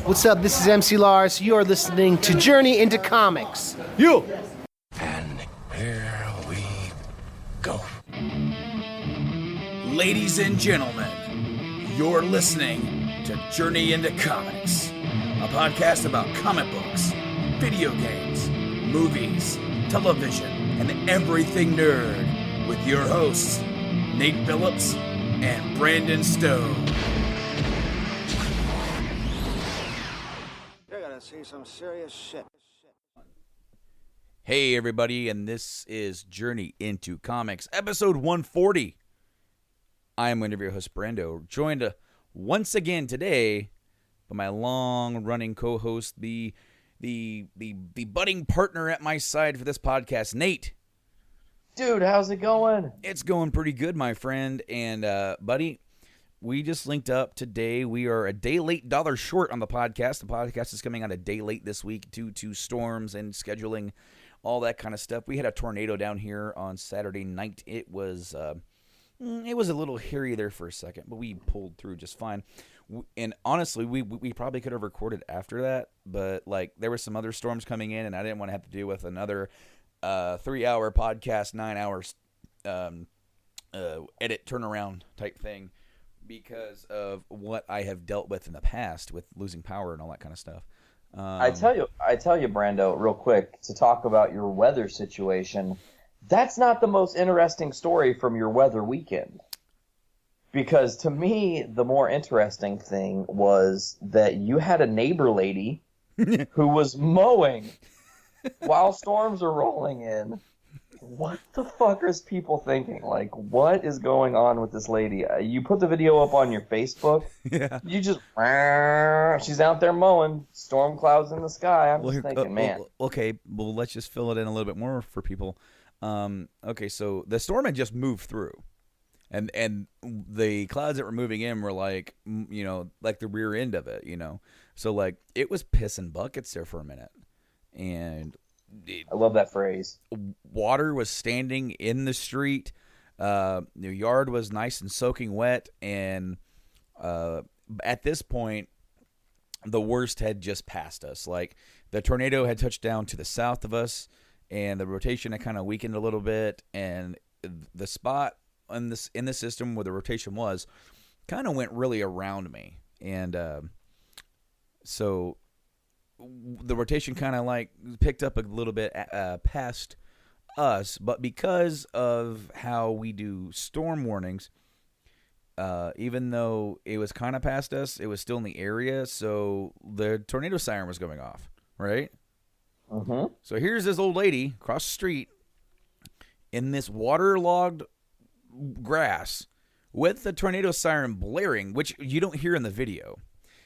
What's up? This is MC Lars. You are listening to Journey into Comics. You! And here we go. Ladies and gentlemen, you're listening to Journey into Comics, a podcast about comic books, video games, movies, television, and everything nerd with your hosts, Nate Phillips and Brandon Stowe. You're gonna see some serious shit. Hey everybody, and this is Journey into Comics, episode 140. I am one of your hosts, Brando, joined once again today by my long-running co-host, the budding partner at my side for this podcast, Nate. Dude, how's it going? It's going pretty good, my friend. And, buddy, we just linked up today. We are a day late, dollar short on the podcast. The podcast is coming out a day late this week due to storms and scheduling, all that kind of stuff. We had a tornado down here on Saturday night. It was a little hairy there for a second, but we pulled through just fine. And honestly, we probably could have recorded after that, but like there were some other storms coming in, and I didn't want to have to deal with another 3-hour podcast, 9 hours edit turnaround type thing because of what I have dealt with in the past with losing power and all that kind of stuff. I tell you, Brando, real quick, to talk about your weather situation. That's not the most interesting story from your weather weekend. Because to me, the more interesting thing was that you had a neighbor lady who was mowing while storms are rolling in. What the fuck is people thinking? Like, what is going on with this lady? You put the video up on your Facebook. Yeah. You just, she's out there mowing, storm clouds in the sky. I'm just thinking, man. Okay, well, let's just fill it in a little bit more for people. Okay, so the storm had just moved through. And the clouds that were moving in were like, like the rear end of it, So, like, it was pissing buckets there for a minute. And I love that phrase. Water was standing in the street. The yard was nice and soaking wet. And at this point, the worst had just passed us. Like, the tornado had touched down to the south of us, and the rotation had kind of weakened a little bit. And the spot in the system where the rotation was kind of went really around me. And so the rotation kind of like picked up a little bit past us, but because of how we do storm warnings, even though it was kind of past us, it was still in the area, so the tornado siren was going off, right? Mm-hmm. So here's this old lady across the street in this waterlogged grass with the tornado siren blaring, which you don't hear in the video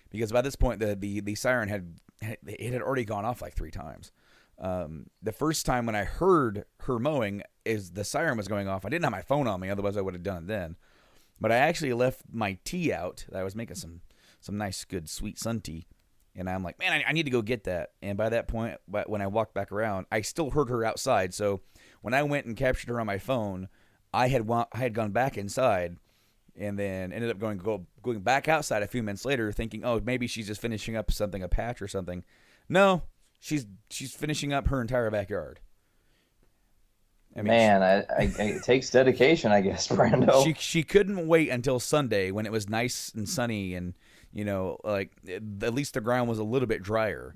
because by this point the siren had already gone off like 3 times. The first time when I heard her mowing is the siren was going off. I didn't have my phone on me, otherwise I would have done it then. But I actually left my tea out. I was making some nice, good, sweet sun tea. And I'm like, man, I need to go get that. And by that point, when I walked back around, I still heard her outside. So when I went and captured her on my phone, I had gone back inside and then ended up going back outside a few minutes later thinking, oh, maybe she's just finishing up a patch or something. No, she's finishing up her entire backyard. I mean, man, it takes dedication, I guess, Brando. She couldn't wait until Sunday when it was nice and sunny and, at least the ground was a little bit drier.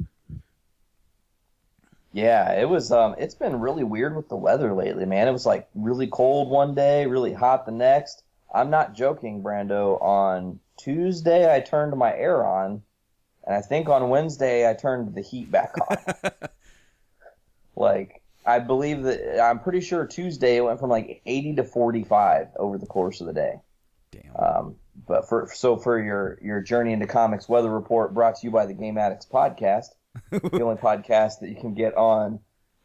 Yeah, it was. It's been really weird with the weather lately, man. It was like really cold one day, really hot the next. I'm not joking, Brando. On Tuesday, I turned my air on, and I think on Wednesday, I turned the heat back on. I'm pretty sure Tuesday it went from like 80 to 45 over the course of the day. Damn. But for your Journey into Comics weather report brought to you by the Game Addicts podcast, the only podcast that you can get on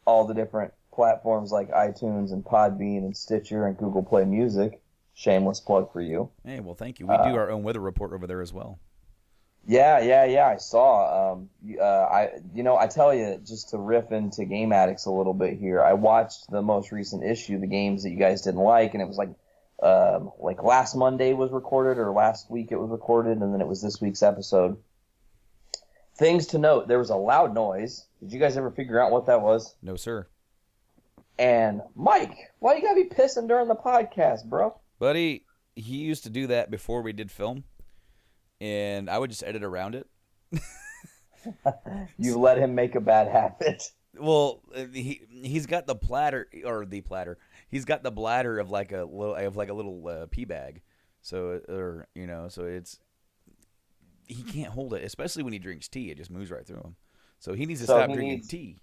all the different platforms like iTunes and Podbean and Stitcher and Google Play Music. Shameless plug for you. Hey, well, thank you. We do our own weather report over there as well. Yeah. I saw. I tell you, just to riff into Game Addicts a little bit here, I watched the most recent issue, the games that you guys didn't like, and it was like last Monday was recorded, or last week it was recorded, and then it was this week's episode. things to note. There was a loud noise. Did you guys ever figure out what that was? No, sir. And Mike, why you gotta be pissing during the podcast, bro? Buddy, he used to do that before we did film, and I would just edit around it. You let him make a bad habit. Well, he's got the platter. He's got the bladder of like a little pee bag. So so it's he can't hold it, especially when he drinks tea. It just moves right through him. So he needs to stop drinking tea.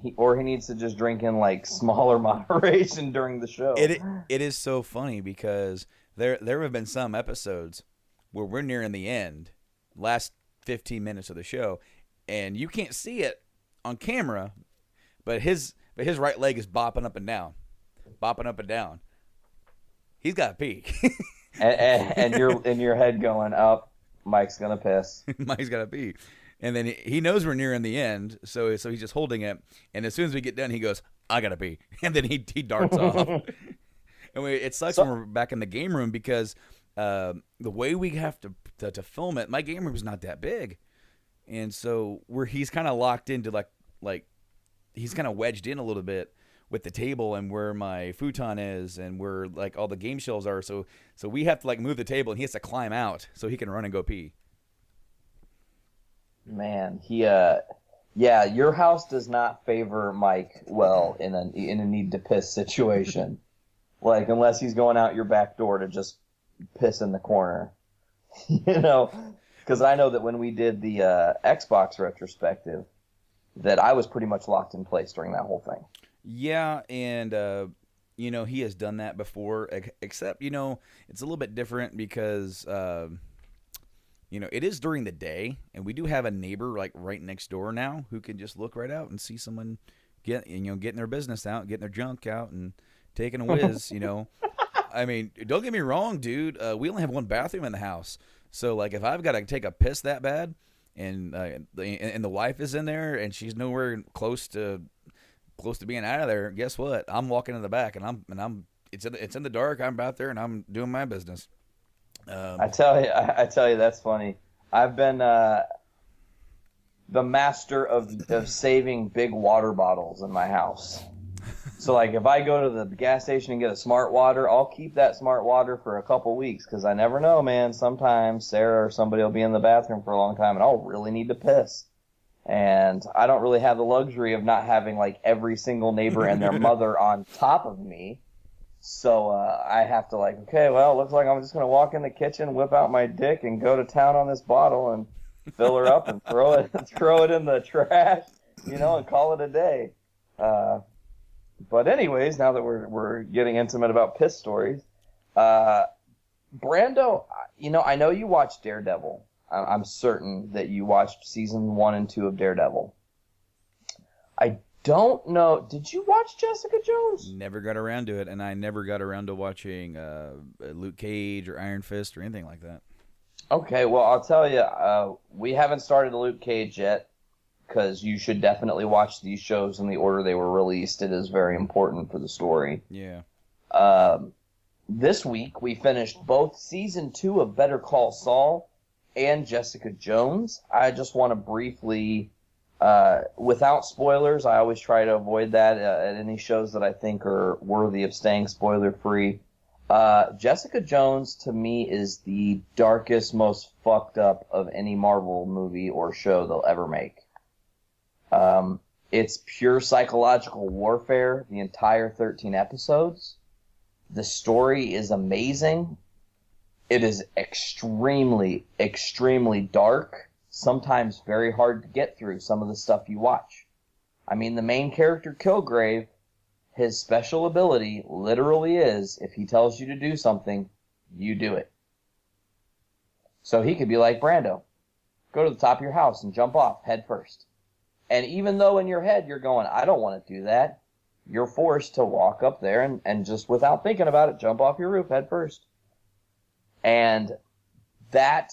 He needs to just drink in like smaller moderation during the show. It is so funny because there have been some episodes where we're nearing the end, last 15 minutes of the show, and you can't see it on camera, but his right leg is bopping up and down. He's got to pee. and you're in your head going, "Oh, Mike's gonna piss." Mike's got to pee. And then he knows we're nearing the end, so he's just holding it. And as soon as we get done, he goes, "I gotta pee," and then he darts off. And it sucks when we're back in the game room because the way we have to film it, my game room is not that big, and so he's kind of locked into like he's kind of wedged in a little bit with the table and where my futon is and where like all the game shelves are. So we have to like move the table, and he has to climb out so he can run and go pee. Man, your house does not favor Mike well in a need to piss situation. Like, unless he's going out your back door to just piss in the corner. Because I know that when we did the Xbox retrospective, that I was pretty much locked in place during that whole thing. Yeah, and he has done that before, except it's a little bit different because it is during the day, and we do have a neighbor like right next door now who can just look right out and see someone getting their business out, getting their junk out, and taking a whiz. I mean, don't get me wrong, dude. We only have one bathroom in the house, so like if I've got to take a piss that bad, and the wife is in there and she's nowhere close to being out of there, guess what? I'm walking in the back, and it's in the dark. I'm out there and I'm doing my business. I tell you, that's funny. I've been the master of saving big water bottles in my house. So, like, if I go to the gas station and get a Smart Water, I'll keep that Smart Water for a couple weeks because I never know, man. Sometimes Sarah or somebody will be in the bathroom for a long time, and I'll really need to piss. And I don't really have the luxury of not having, like, every single neighbor and their mother on top of me. So I have to okay, well, it looks like I'm just going to walk in the kitchen, whip out my dick, and go to town on this bottle and fill her up and throw it in the trash, and call it a day. But anyways, now that we're getting intimate about piss stories, Brando, I know you watched Daredevil. I'm certain that you watched season 1 and 2 of Daredevil. I don't know. Did you watch Jessica Jones? Never got around to it, and I never got around to watching Luke Cage or Iron Fist or anything like that. Okay, well, I'll tell you, we haven't started Luke Cage yet, because you should definitely watch these shows in the order they were released. It is very important for the story. Yeah. This week, we finished both season 2 of Better Call Saul and Jessica Jones. I just want to briefly... without spoilers, I always try to avoid that at any shows that I think are worthy of staying spoiler-free. Jessica Jones, to me, is the darkest, most fucked up of any Marvel movie or show they'll ever make. It's pure psychological warfare, the entire 13 episodes. The story is amazing. It is extremely, extremely dark. Sometimes very hard to get through some of the stuff you watch. I mean, the main character, Kilgrave, his special ability literally is, if he tells you to do something, you do it. So he could be like Brando. Go to the top of your house and jump off head first. And even though in your head you're going, I don't want to do that, you're forced to walk up there and just without thinking about it, jump off your roof head first. And that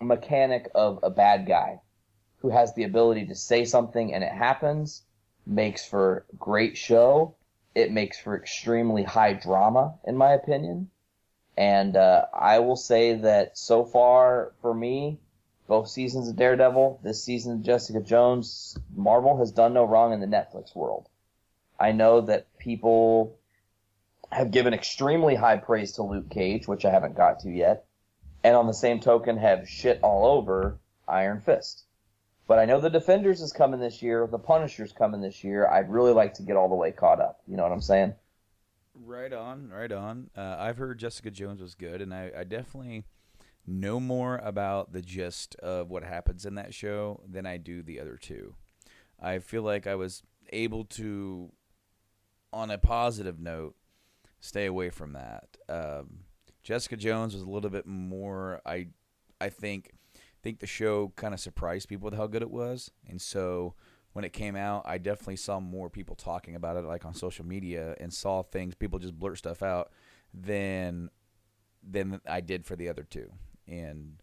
mechanic of a bad guy who has the ability to say something and it happens makes for great show. It makes for extremely high drama, in my opinion. And I will say that so far, for me, both seasons of Daredevil, this season of Jessica Jones, Marvel has done no wrong in the Netflix world. I know that people have given extremely high praise to Luke Cage, which I haven't got to yet, and on the same token have shit all over Iron Fist. But I know The Defenders is coming this year, The Punisher's coming this year. I'd really like to get all the way caught up. You know what I'm saying? Right on, right on. I've heard Jessica Jones was good, and I definitely know more about the gist of what happens in that show than I do the other two. I feel like I was able to, on a positive note, stay away from that. Jessica Jones was a little bit more. I think the show kind of surprised people with how good it was, and so when it came out, I definitely saw more people talking about it, like on social media, and saw people just blurt stuff out than I did for the other two. And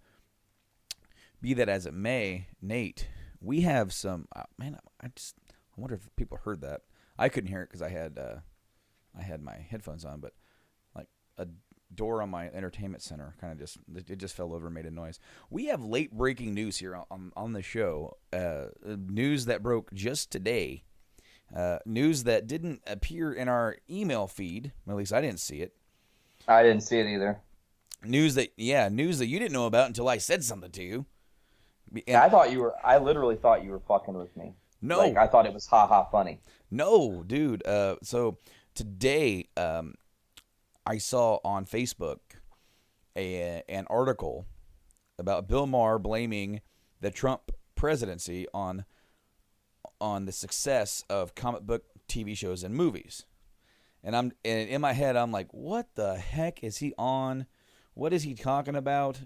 be that as it may, Nate, we have some. Man, I wonder if people heard that. I couldn't hear it because I had my headphones on, but like a door on my entertainment center kind of just fell over and made a noise. We have late breaking news here on the show. News that broke just today. News that didn't appear in our email feed. At least I didn't see it. I didn't see it either. News that you didn't know about until I said something to you. And I literally thought you were fucking with me. No. Like, I thought it was ha funny. No, dude. So today, I saw on Facebook an article about Bill Maher blaming the Trump presidency on the success of comic book TV shows and movies. And in my head, I'm like, what the heck is he on? What is he talking about?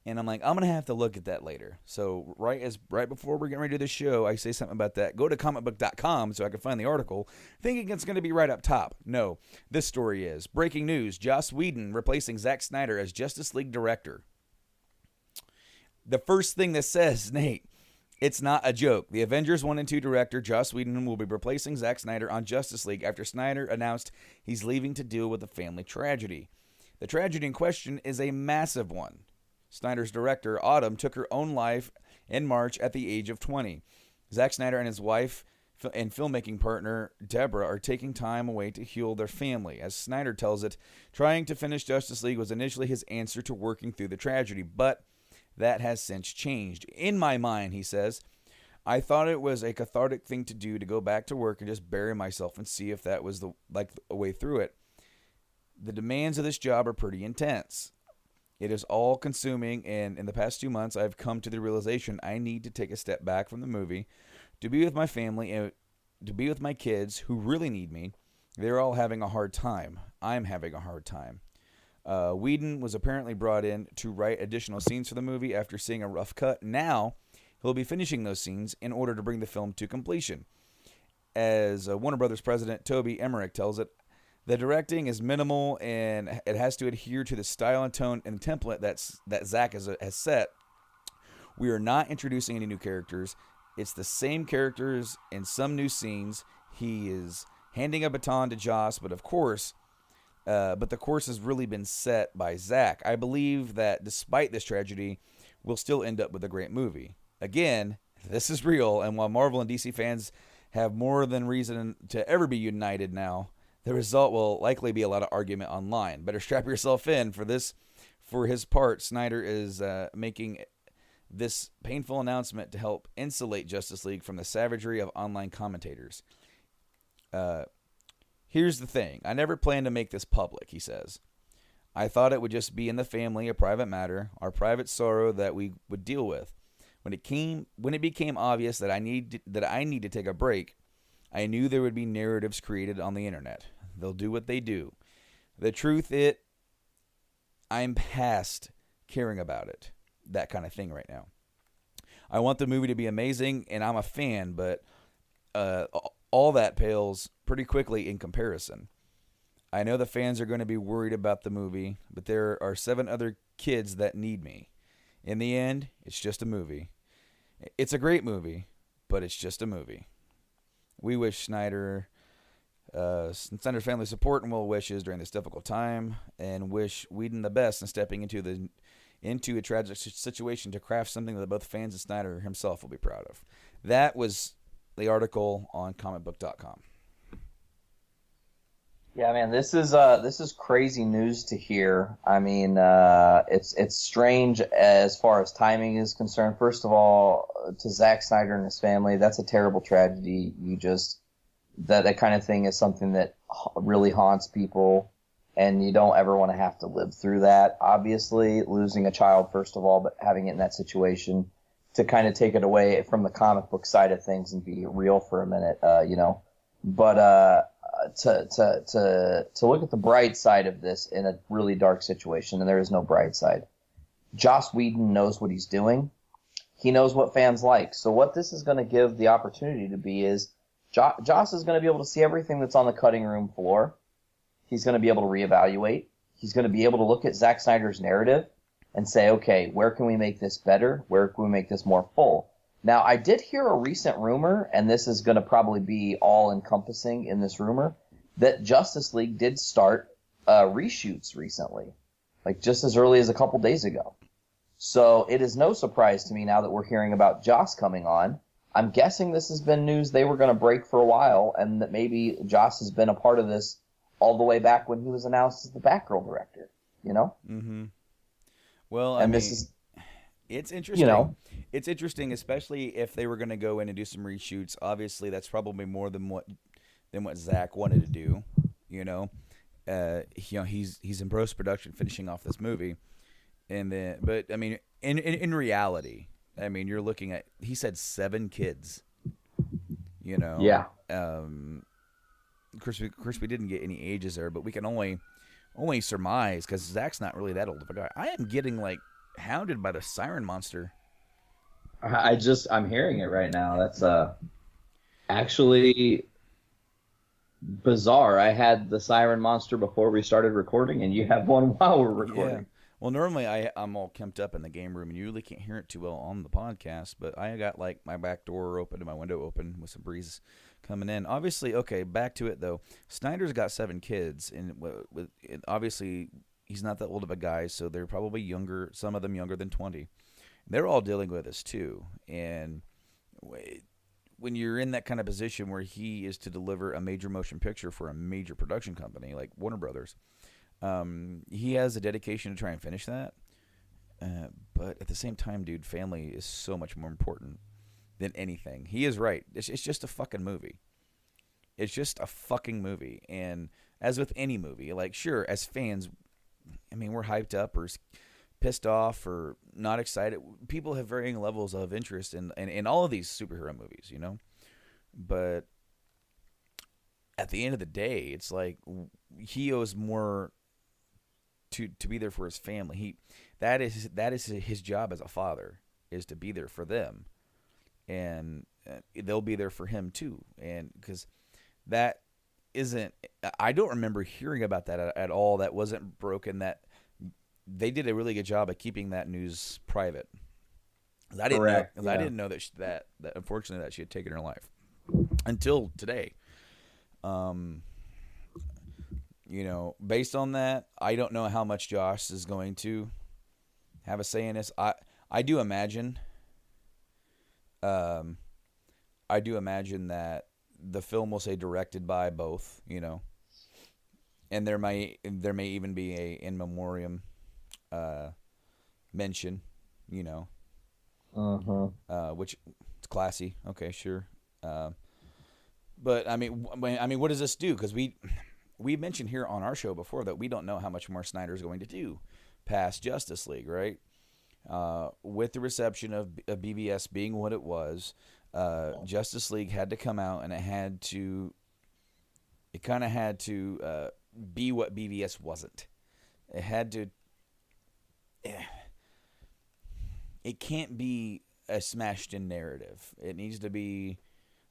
And I'm like, I'm going to have to look at that later. So right before we're getting ready to do the show, I say something about that. Go to comicbook.com so I can find the article, thinking it's going to be right up top. No, this story is. Breaking news, Joss Whedon replacing Zack Snyder as Justice League director. The first thing that says, Nate, it's not a joke. The Avengers 1 and 2 director, Joss Whedon, will be replacing Zack Snyder on Justice League after Snyder announced he's leaving to deal with a family tragedy. The tragedy in question is a massive one. Snyder's director, Autumn, took her own life in March at the age of 20. Zack Snyder and his wife and filmmaking partner, Deborah, are taking time away to heal their family. As Snyder tells it, trying to finish Justice League was initially his answer to working through the tragedy, but that has since changed. In my mind, he says, I thought it was a cathartic thing to do to go back to work and just bury myself and see if that was a way through it. The demands of this job are pretty intense. It is all consuming, and in the past 2 months, I've come to the realization I need to take a step back from the movie to be with my family and to be with my kids who really need me. They're all having a hard time. I'm having a hard time. Whedon was apparently brought in to write additional scenes for the movie after seeing a rough cut. Now, he'll be finishing those scenes in order to bring the film to completion. As Warner Brothers president Toby Emmerich tells it, the directing is minimal and it has to adhere to the style and tone and template that Zack has set. We are not introducing any new characters. It's the same characters in some new scenes. He is handing a baton to Joss, but the course has really been set by Zack. I believe that despite this tragedy, we'll still end up with a great movie. Again, this is real, and while Marvel and DC fans have more than reason to ever be united now, the result will likely be a lot of argument online. Better strap yourself in for this. For his part, Snyder is making this painful announcement to help insulate Justice League from the savagery of online commentators. Here's the thing. I never planned to make this public, he says. I thought it would just be in the family, a private matter, our private sorrow that we would deal with. When it became obvious that I need to take a break, I knew there would be narratives created on the internet. They'll do what they do. The truth I'm past caring about it. That kind of thing right now. I want the movie to be amazing, and I'm a fan, but all that pales pretty quickly in comparison. I know the fans are going to be worried about the movie, but there are 7 other kids that need me. In the end, it's just a movie. It's a great movie, but it's just a movie. We wish Snyder's family support and well wishes during this difficult time, and wish Whedon the best in stepping into a tragic situation to craft something that both fans and Snyder himself will be proud of. That was the article on comicbook.com. Yeah, man, this is crazy news to hear. I mean, it's strange as far as timing is concerned. First of all, to Zack Snyder and his family, that's a terrible tragedy. That kind of thing is something that really haunts people, and you don't ever want to have to live through that. Obviously, losing a child, first of all, but having it in that situation, to kind of take it away from the comic book side of things and be real for a minute, But to look at the bright side of this in a really dark situation, and there is no bright side. Joss Whedon knows what he's doing. He knows what fans like. So what this is going to give the opportunity to be is Joss is going to be able to see everything that's on the cutting room floor. He's going to be able to reevaluate. He's going to be able to look at Zack Snyder's narrative and say, okay, where can we make this better? Where can we make this more full? Now, I did hear a recent rumor, and this is going to probably be all-encompassing in this rumor, that JOSStice League did start reshoots recently, like just as early as a couple days ago. So it is no surprise to me now that we're hearing about Joss coming on. I'm guessing this has been news they were going to break for a while, and that maybe Joss has been a part of this all the way back when he was announced as the Batgirl director, you know? Mm-hmm. Well, and this is... It's interesting. It's interesting, especially if they were going to go in and do some reshoots. Obviously, that's probably more than what Zach wanted to do. He's in post production, finishing off this movie, but I mean, in reality, I mean, you're looking at, he said 7 kids. Yeah. Of course, we didn't get any ages there, but we can only surmise because Zach's not really that old of a guy. I am getting hounded by the siren monster. I'm hearing it right now. That's actually bizarre. I had the siren monster before we started recording, and you have one while we're recording. Yeah. Well, normally I'm all kemped up in the game room, and you really can't hear it too well on the podcast, but I got my back door open and my window open with some breeze coming in. Obviously, okay, back to it though. Snyder's got 7 kids, and obviously he's not that old of a guy, so they're probably younger, some of them younger than 20. They're all dealing with this too. And when you're in that kind of position where he is to deliver a major motion picture for a major production company like Warner Brothers, he has a dedication to try and finish that. But at the same time, dude, family is so much more important than anything. He is right. It's just a fucking movie. It's just a fucking movie. And as with any movie, sure, as fans, I mean, we're hyped up or pissed off or not excited. People have varying levels of interest in all of these superhero movies, But at the end of the day, it's he owes more to be there for his family. That is his job as a father, is to be there for them, and they'll be there for him too. And because that isn't, I don't remember hearing about that at all. That wasn't broken. That they did a really good job of keeping that news private. I didn't know that unfortunately that she had taken her life until today. Based on that, I don't know how much Joss is going to have a say in this. I do imagine that the film will say directed by both, and there may even be a in memoriam mention, which it's classy. Okay, sure. But I mean, what does this do? Because we mentioned here on our show before that we don't know how much more Snyder's going to do past JOSStice League, right? With the reception of BVS being what it was, JOSStice League had to come out, and it kind of had to be what BVS wasn't. It had to. It can't be a smashed-in narrative. It needs to be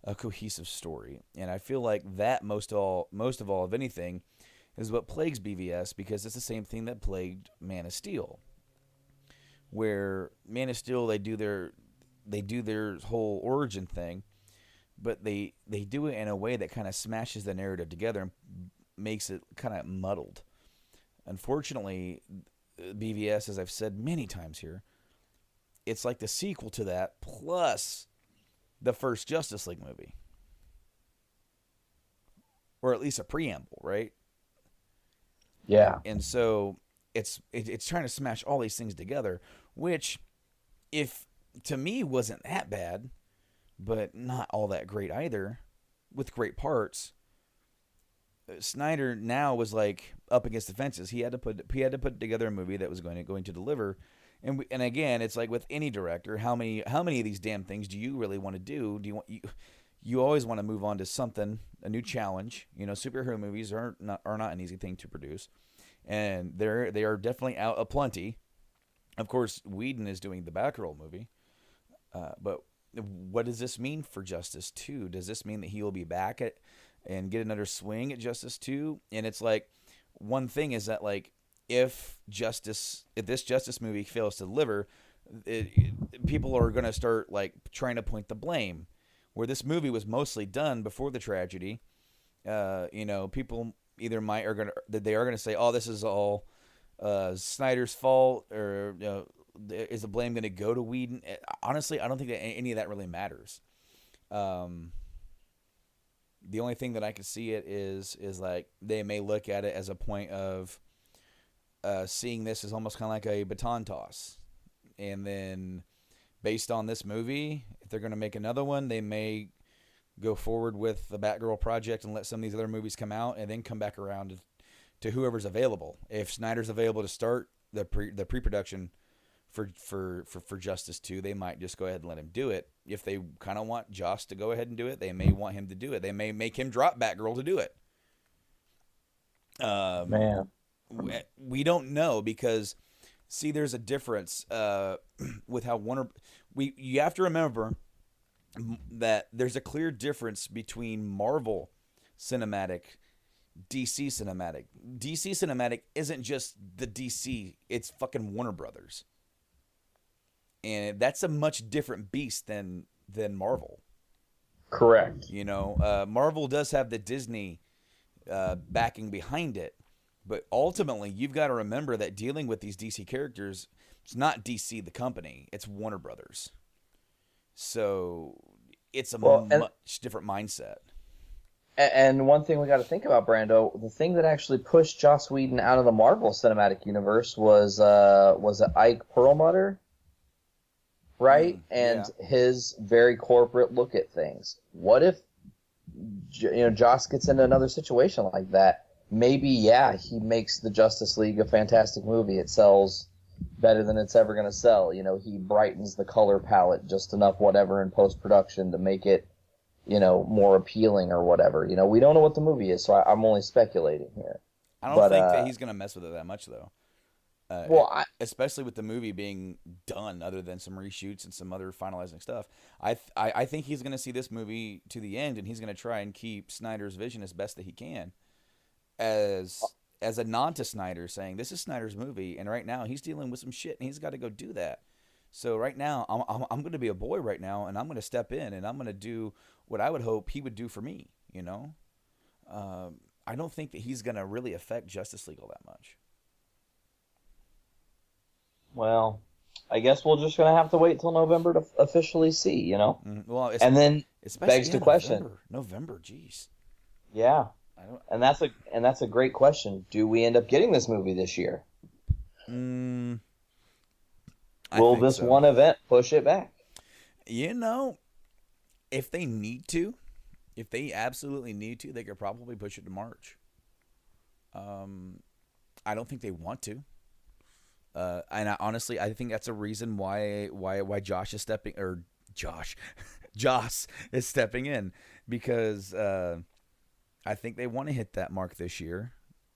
a cohesive story, and I feel like that most of all of anything is what plagues BVS, because it's the same thing that plagued Man of Steel, where Man of Steel they do their whole origin thing, but they do it in a way that kind of smashes the narrative together and makes it kind of muddled. Unfortunately, BVS, as I've said many times here, it's like the sequel to that plus the first Justice League movie. Or at least a preamble, right? Yeah. And so it's trying to smash all these things together, which, if to me wasn't that bad, but not all that great either, with great parts. Snyder now was like up against the fences. He had to put together a movie that was going to deliver. And again, it's like with any director, how many of these damn things do you really want to do? You always want to move on to something, a new challenge. You know, superhero movies are not an easy thing to produce, and they are definitely out aplenty. Of course, Whedon is doing the Batgirl movie, but what does this mean for Justice 2? Does this mean that he will be back and get another swing at Justice 2? And it's like, one thing is that, like, if this Justice movie fails to deliver, people are going to start like trying to point the blame. Where this movie was mostly done before the tragedy, people either they are gonna say, "Oh, this is all Snyder's fault," or is the blame going to go to Whedon? Honestly, I don't think that any of that really matters. The only thing that I can see it is like they may look at it as a point of seeing this as almost kind of like a baton toss, and then based on this movie, if they're going to make another one, they may go forward with the Batgirl project and let some of these other movies come out, and then come back around to whoever's available. If Snyder's available to start the pre-production for Justice 2, they might just go ahead and let him do it. If they kind of want Joss to go ahead and do it, they may want him to do it. They may make him drop Batgirl to do it. Man, we don't know, because see, there's a difference with how you have to remember that there's a clear difference between Marvel Cinematic, DC Cinematic. DC Cinematic isn't just the DC, it's fucking Warner Brothers. And that's a much different beast than Marvel. correct. You know, Marvel does have the Disney backing behind it, but ultimately you've got to remember that dealing with these DC characters, it's not DC the company, it's Warner Brothers. So it's a much different mindset. And one thing we got to think about, Brando, the thing that actually pushed Joss Whedon out of the Marvel Cinematic Universe was it Ike Perlmutter, right? And his very corporate look at things. What if Joss gets into another situation like that? Maybe, he makes the Justice League a fantastic movie. It sells better than it's ever going to sell. He brightens the color palette just enough, whatever, in post-production to make it, more appealing or whatever. We don't know what the movie is, so I'm only speculating here. I don't think that he's going to mess with it that much, though. Especially with the movie being done, other than some reshoots and some other finalizing stuff. I think he's going to see this movie to the end, and he's going to try and keep Snyder's vision as best that he can. As a nod to Snyder, saying this is Snyder's movie, and right now he's dealing with some shit, and he's got to go do that. So right now, I'm going to be a boy right now, and I'm going to step in, and I'm going to do what I would hope he would do for me. I don't think that he's going to really affect Justice League all that much. Well, I guess we're just going to have to wait till November to officially see, Well, and then begs the question. November, jeez. Yeah. And that's a great question. Do we end up getting this movie this year? Will this one event push it back? If they absolutely need to, they could probably push it to March. I don't think they want to. And honestly, I think that's a reason why Joss is stepping in, because I think they want to hit that mark this year.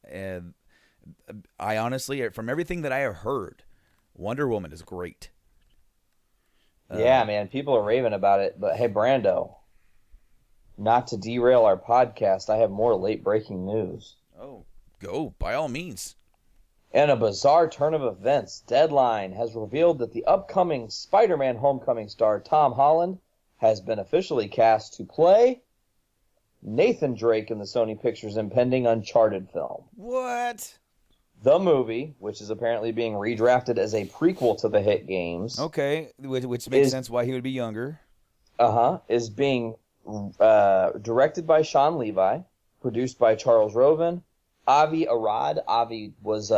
And I honestly, from everything that I have heard, Wonder Woman is great. Yeah, man, people are raving about it. But hey, Brando, not to derail our podcast, I have more late-breaking news. Oh, go, by all means. In a bizarre turn of events, Deadline has revealed that the upcoming Spider-Man Homecoming star Tom Holland has been officially cast to play Nathan Drake in the Sony Pictures impending Uncharted film. What? the movie, which is apparently being redrafted as a prequel to the hit games. Okay, which makes sense why he would be younger. Is being directed by Sean Levi, produced by Charles Roven, Avi Arad. Avi was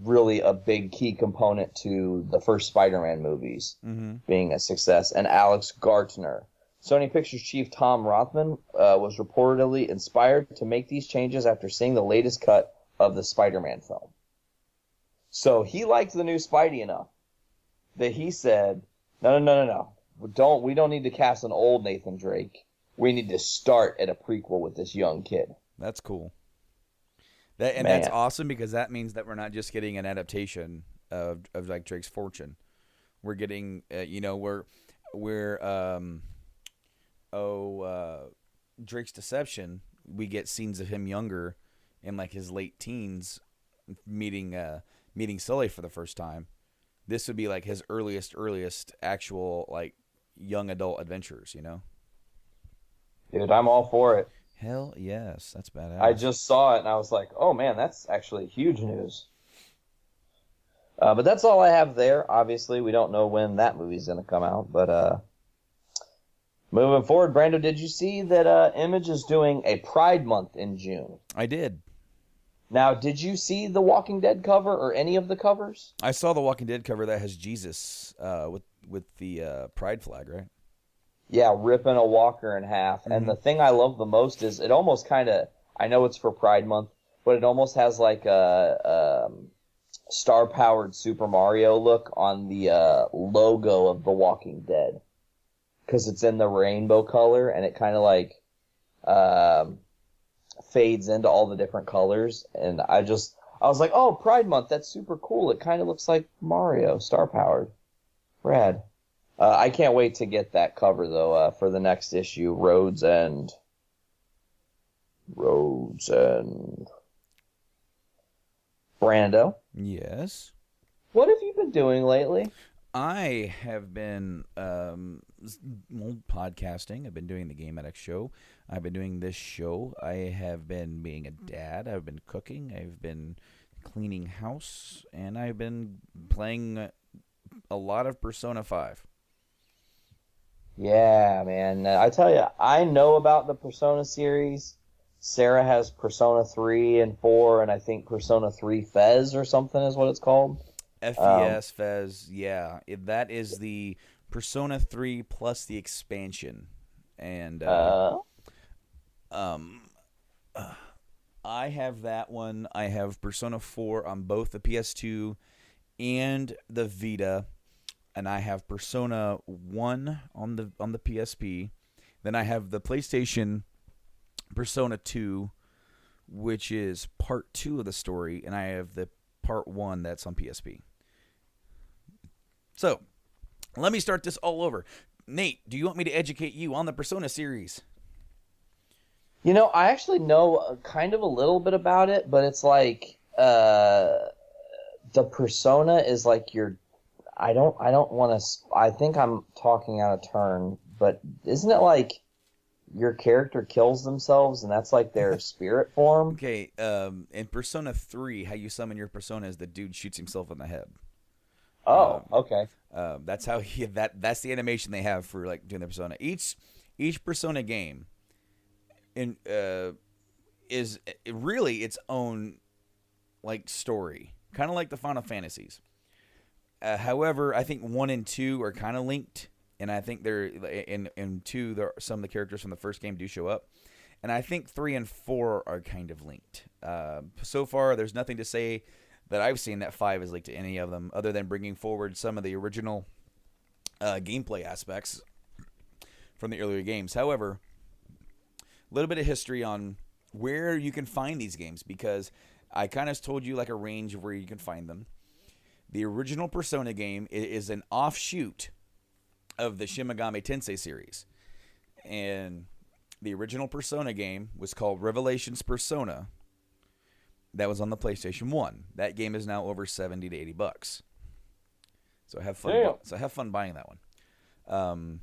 really a big key component to the first Spider-Man movies being a success, and Alex Gartner. Sony Pictures chief Tom Rothman was reportedly inspired to make these changes after seeing the latest cut of the Spider-Man film. So he liked the new Spidey enough that he said, no. We don't need to cast an old Nathan Drake. We need to start at a prequel with this young kid. That's cool. That's awesome because that means that we're not just getting an adaptation of like Drake's Fortune. We're getting Drake's Deception. We get scenes of him younger in like his late teens meeting Sully for the first time. This would be like his earliest actual like young adult adventures, you know? Dude, I'm all for it. Hell yes, that's badass. I just saw it and I was like, oh man, that's actually huge news. But that's all I have there. Obviously, we don't know when that movie's going to come out, but moving forward, Brando, did you see that Image is doing a Pride Month in June? I did. Now, did you see the Walking Dead cover or any of the covers? I saw the Walking Dead cover that has Jesus with the pride flag, right? Yeah, ripping a walker in half. And the thing I love the most is it almost kind of, I know it's for Pride Month, but it almost has like a star-powered Super Mario look on the logo of The Walking Dead. Because it's in the rainbow color, and it kind of like fades into all the different colors. And I was like, oh, Pride Month, that's super cool. It kind of looks like Mario, star-powered. Rad. I can't wait to get that cover, though, for the next issue, Roads End. Brando? Yes? What have you been doing lately? I have been podcasting. I've been doing the Game Addict Show. I've been doing this show. I have been being a dad. I've been cooking. I've been cleaning house. And I've been playing a lot of Persona 5. Yeah, man. I tell you, I know about the Persona series. Sarah has Persona 3 and 4, and I think Persona 3 Fez or something is what it's called. FES, Fez, yeah. That is the Persona 3 plus the expansion. And I have that one. I have Persona 4 on both the PS2 and the Vita. And I have Persona 1 on the PSP. Then I have the PlayStation Persona 2, which is part 2 of the story, and I have the part 1 that's on PSP. So, let me start this all over. Nate, do you want me to educate you on the Persona series? You know, I actually know kind of a little bit about it, but it's like the Persona is like your... I don't want to... I think I'm talking out of turn, but isn't it like your character kills themselves and that's like their spirit form? Okay, in Persona 3, how you summon your Persona is the dude shoots himself in the head. Oh, okay. That's how that's the animation they have for like doing the Persona. Each Persona game is really its own like story, kind of like the Final Fantasies. However, I think 1 and 2 are kind of linked, and I think they're in 2. Some of the characters from the first game do show up, and I think 3 and 4 are kind of linked. So far, there's nothing to say that I've seen that 5 is linked to any of them, other than bringing forward some of the original gameplay aspects from the earlier games. However, a little bit of history on where you can find these games, because I kind of told you like a range of where you can find them. The original Persona game is an offshoot of the Shin Megami Tensei series. And the original Persona game was called Revelations Persona. That was on the PlayStation 1. That game is now over $70 to $80. So have fun. Damn. So have fun buying that one.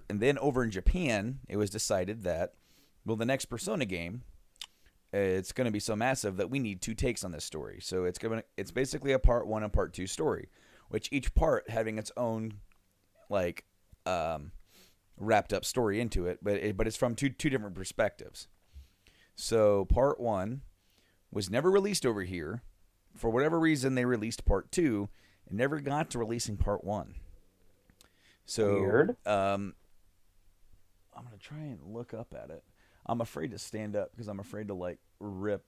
And then over in Japan, it was decided that the next Persona game it's going to be so massive that we need 2 takes on this story. So it's basically a part 1 and part 2 story, which each part having its own like wrapped up story into it, but it's from two different perspectives. So part 1 was never released over here. For whatever reason, they released part 2 and never got to releasing part 1. So Weird. I'm gonna try and look up at it. I'm afraid to stand up because I'm afraid to like rip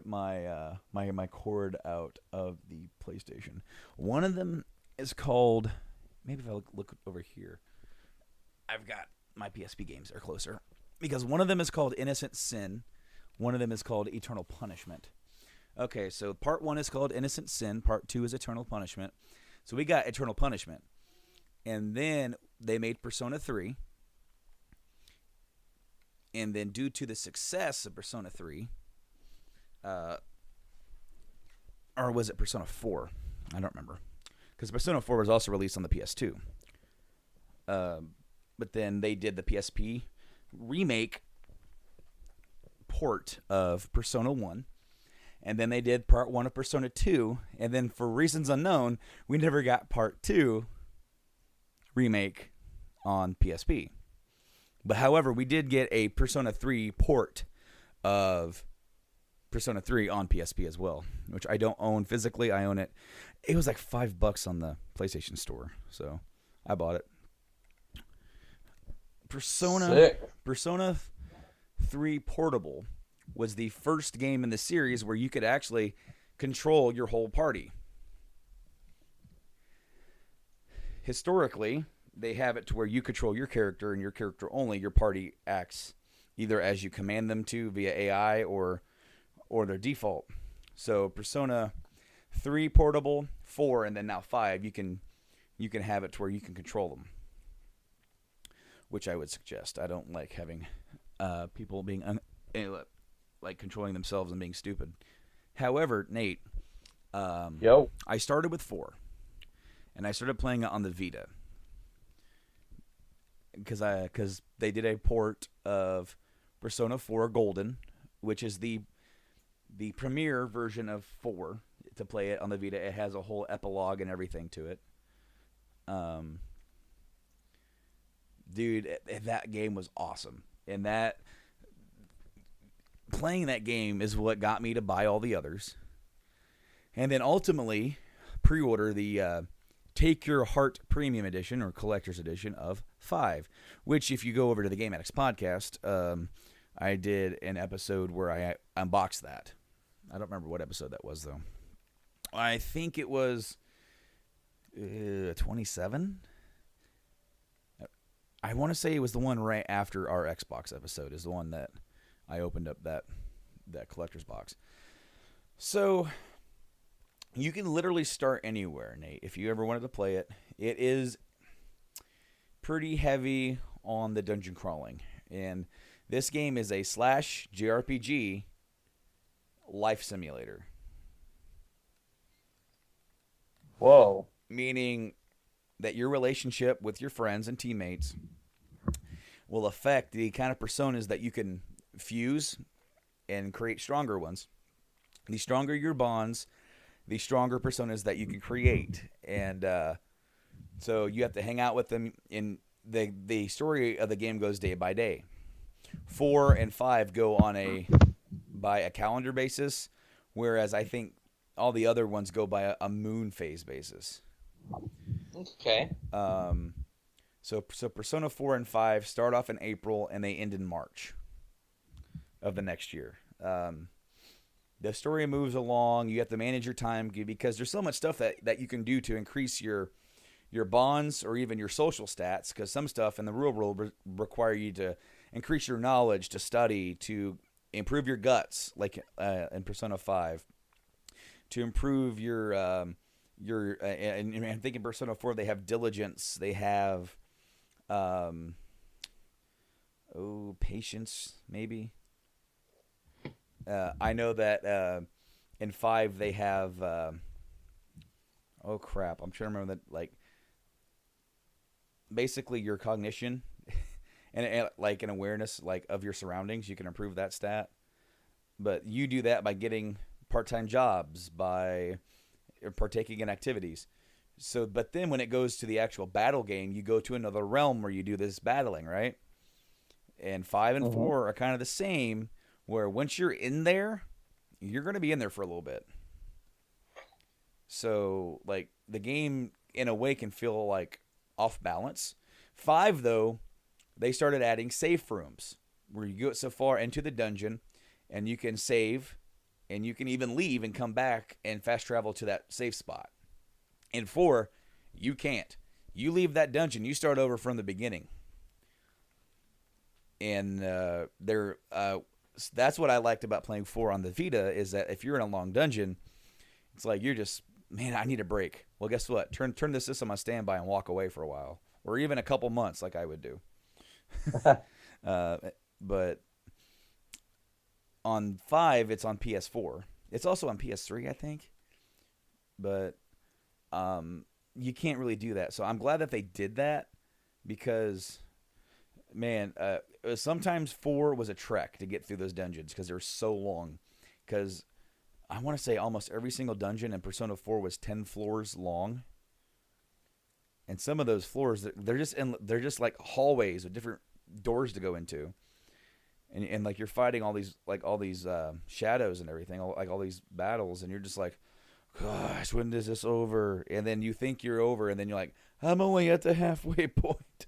my my cord out of the PlayStation. One of them is called, maybe if I look over here, I've got my PSP games are closer, because one of them is called Innocent Sin, one of them is called Eternal Punishment. Okay, so part 1 is called Innocent Sin, part 2 is Eternal Punishment. So we got Eternal Punishment, and then they made Persona 3. And then due to the success of Persona 3, or was it Persona 4? I don't remember. Because Persona 4 was also released on the PS2. But then they did the PSP remake port of Persona 1. And then they did part 1 of Persona 2. And then for reasons unknown, we never got part 2 remake on PSP. But however, we did get a Persona 3 port of Persona 3 on PSP as well, which I don't own physically. I own it. It was like $5 on the PlayStation Store, so I bought it. Persona 3 Portable was the first game in the series where you could actually control your whole party. Historically, they have it to where you control your character and your character only. Your party acts either as you command them to via AI or their default. So Persona 3 Portable, 4, and then now 5, you can have it to where you can control them, which I would suggest. I don't like having people being like controlling themselves and being stupid. However, Nate, I started with 4, and I started playing it on the Vita. Because they did a port of Persona 4 Golden, which is the premiere version of 4 to play it on the Vita. It has a whole epilogue and everything to it. Dude, that game was awesome, and that playing that game is what got me to buy all the others, and then ultimately pre-order the Take Your Heart Premium Edition or Collector's Edition of 5, which if you go over to the Game Addicts podcast, I did an episode where I unboxed that. I don't remember what episode that was, though. I think it was 27? I want to say it was the one right after our Xbox episode is the one that I opened up that collector's box. So you can literally start anywhere, Nate, if you ever wanted to play it. It is pretty heavy on the dungeon crawling. And this game is a slash JRPG life simulator. Whoa. Meaning that your relationship with your friends and teammates will affect the kind of personas that you can fuse and create stronger ones. The stronger your bonds, the stronger personas that you can create. And so you have to hang out with them. In the story of the game goes day by day. 4 and 5 go on by a calendar basis, whereas I think all the other ones go by a moon phase basis. Okay. So Persona 4 and 5 start off in April and they end in March of the next year. The story moves along. You have to manage your time because there's so much stuff that you can do to increase your bonds or even your social stats, because some stuff in the real world require you to increase your knowledge, to study, to improve your guts, like in Persona 5, to improve your and I'm thinking Persona 4, they have diligence, they have patience, maybe. I know that in 5 they have I'm trying to remember that, like, basically your cognition and like an awareness like of your surroundings. You can improve that stat. But you do that by getting part-time jobs, by partaking in activities. So, but then when it goes to the actual battle game, you go to another realm where you do this battling, right? And 5 and 4 are kind of the same, where once you're in there, you're going to be in there for a little bit. So, like, the game, in a way, can feel, like, off balance. 5, though, they started adding safe rooms, where you go so far into the dungeon, and you can save, and you can even leave and come back and fast travel to that safe spot. In 4, you can't. You leave that dungeon, you start over from the beginning. And that's what I liked about playing 4 on the Vita, is that if you're in a long dungeon, it's like you're just, man, I need a break. Well, guess what? Turn this system on standby and walk away for a while, or even a couple months, like I would do. But on 5, it's on PS4. It's also on PS3, I think. But you can't really do that. So I'm glad that they did that, because, man, sometimes 4 was a trek to get through those dungeons because they were so long. Because I want to say almost every single dungeon in Persona 4 was 10 floors long. And some of those floors, they're just like hallways with different doors to go into. And like you're fighting all these shadows and everything, all these battles, and you're just like, gosh, when is this over? And then you think you're over, and then you're like, I'm only at the halfway point.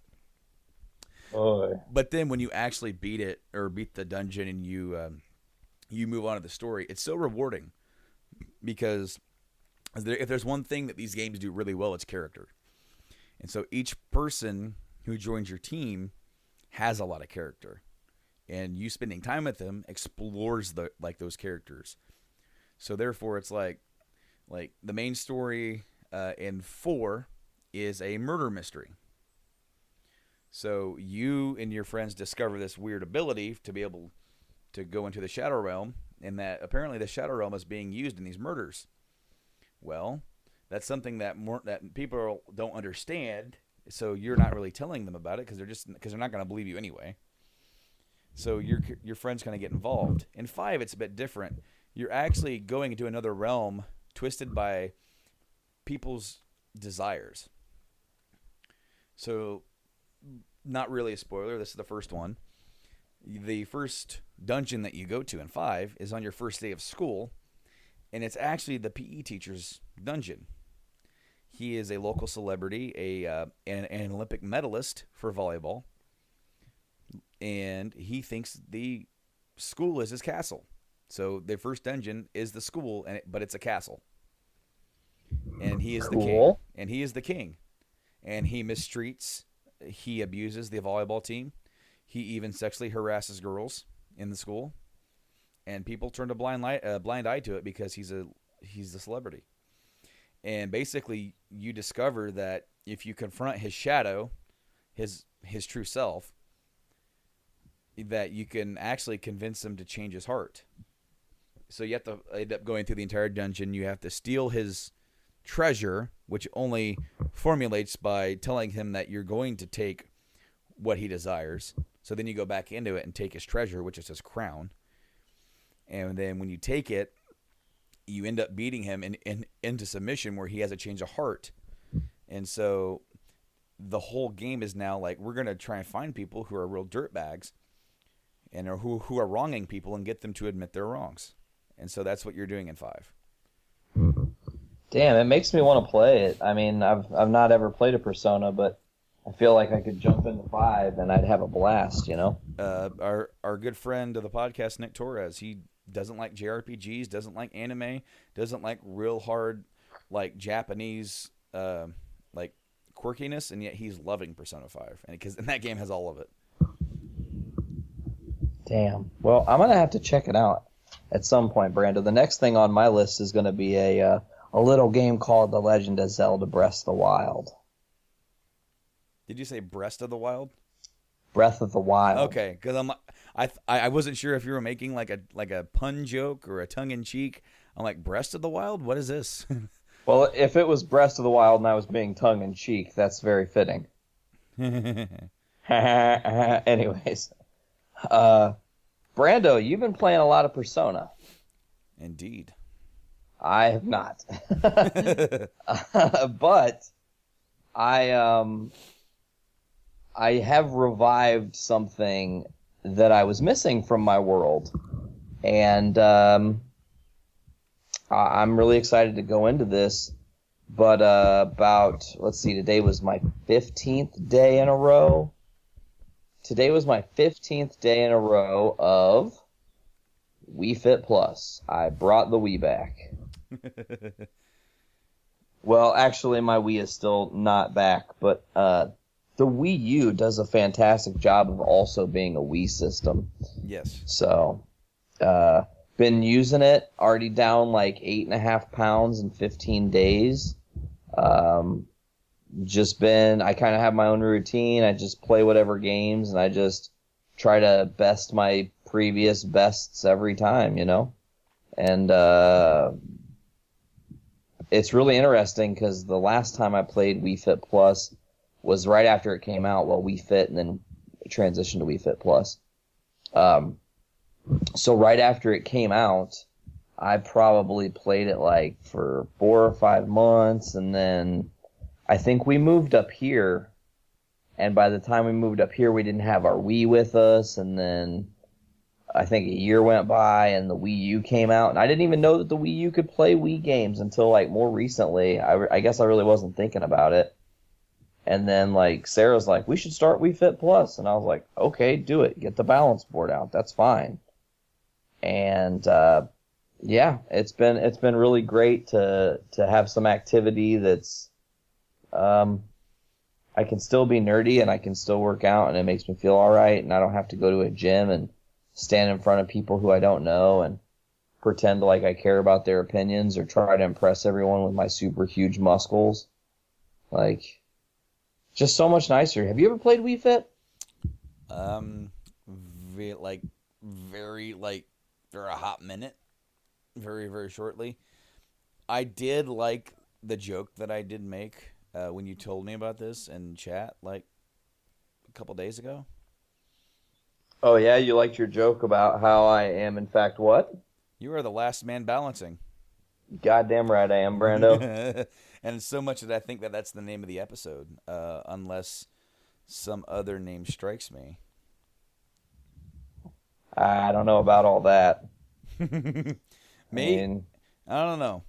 Oh. But then when you actually beat it, or beat the dungeon, and you move on to the story, it's so rewarding, because if there's one thing that these games do really well, it's character. And so each person who joins your team has a lot of character, and you spending time with them explores those characters. So therefore, it's like the main story in 4 is a murder mystery. So you and your friends discover this weird ability to be able to go into the Shadow Realm, and that apparently the Shadow Realm is being used in these murders. Well, that's something that people don't understand, so you're not really telling them about it because they're not going to believe you anyway. So your friends kind of get involved. In 5, it's a bit different. You're actually going into another realm twisted by people's desires. So, not really a spoiler. This is the first one. The first dungeon that you go to in 5 is on your first day of school, and it's actually the PE teacher's dungeon. He is a local celebrity, an Olympic medalist for volleyball, and he thinks the school is his castle. So the first dungeon is the school, but it's a castle. And he is the king. And he is the king. And he mistreats, he abuses the volleyball team. He even sexually harasses girls in the school. And people turn a blind eye to it because he's a celebrity. And basically, you discover that if you confront his shadow, his true self, that you can actually convince him to change his heart. So you have to end up going through the entire dungeon. You have to steal his treasure, which only formulates by telling him that you're going to take what he desires. So then you go back into it and take his treasure, which is his crown. And then when you take it, you end up beating him into submission, where he has a change of heart. And so the whole game is now like, we're going to try and find people who are real dirtbags and who are wronging people and get them to admit their wrongs. And so that's what you're doing in 5. Damn, it makes me want to play it. I mean, I've not ever played a Persona, but I feel like I could jump into 5 and I'd have a blast, you know? Our good friend of the podcast, Nick Torres, he doesn't like JRPGs, doesn't like anime, doesn't like real hard, like Japanese, like quirkiness, and yet he's loving Persona 5, and that game has all of it. Damn. Well, I'm gonna have to check it out at some point, Brando. The next thing on my list is gonna be a little game called The Legend of Zelda: Breath of the Wild. Did you say Breast of the Wild? Breath of the Wild. Okay, because I wasn't sure if you were making like a pun joke or a tongue in cheek. I'm like, Breast of the Wild? What is this? Well, if it was Breath of the Wild and I was being tongue in cheek, that's very fitting. Anyways, Brando, you've been playing a lot of Persona. Indeed. I have not. But I have revived something that I was missing from my world. And I'm really excited to go into this. But let's see, today was my 15th day in a row. Today was my 15th day in a row of Wii Fit Plus. I brought the Wii back. Well, actually, my Wii is still not back, but the Wii U does a fantastic job of also being a Wii system. Yes. So, been using it, already down like 8.5 pounds in 15 days. I kind of have my own routine. I just play whatever games, and I just try to best my previous bests every time, you know? And it's really interesting because the last time I played Wii Fit Plus was right after it came out. Well, Wii Fit and then transitioned to Wii Fit Plus. So right after it came out, I probably played it like for 4 or 5 months, and then I think we moved up here, and by the time we moved up here, we didn't have our Wii with us, and then I think a year went by, and the Wii U came out, and I didn't even know that the Wii U could play Wii games until like more recently. I guess I really wasn't thinking about it. And then like Sarah's like, we should start Wii Fit Plus, and I was like, okay, do it. Get the balance board out. That's fine. And yeah, it's been really great to have some activity that's I can still be nerdy and I can still work out, and it makes me feel all right, and I don't have to go to a gym and stand in front of people who I don't know and pretend like I care about their opinions or try to impress everyone with my super huge muscles. Like, just so much nicer. Have you ever played Wii Fit? For a hot minute, very, very shortly. I did like the joke that I did make when you told me about this in chat like a couple days ago. Oh yeah, you liked your joke about how I am in fact what? You are the last man balancing. Goddamn right I am, Brando. And so much that I think that that's the name of the episode, unless some other name strikes me. I don't know about all that. Me? I don't know.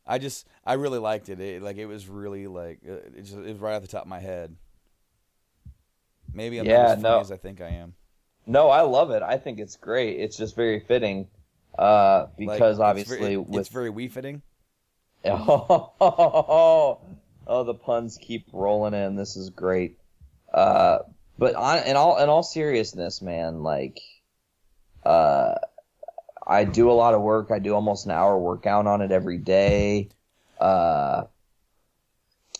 I really liked it. It was really like it was right off the top of my head. Maybe I'm not as funny as I think I am. No, I love it. I think it's great. It's just very fitting because obviously it's very Wii fitting. Oh, the puns keep rolling in. This is great. But in all seriousness, man, like I do a lot of work. I do almost an hour workout on it every day.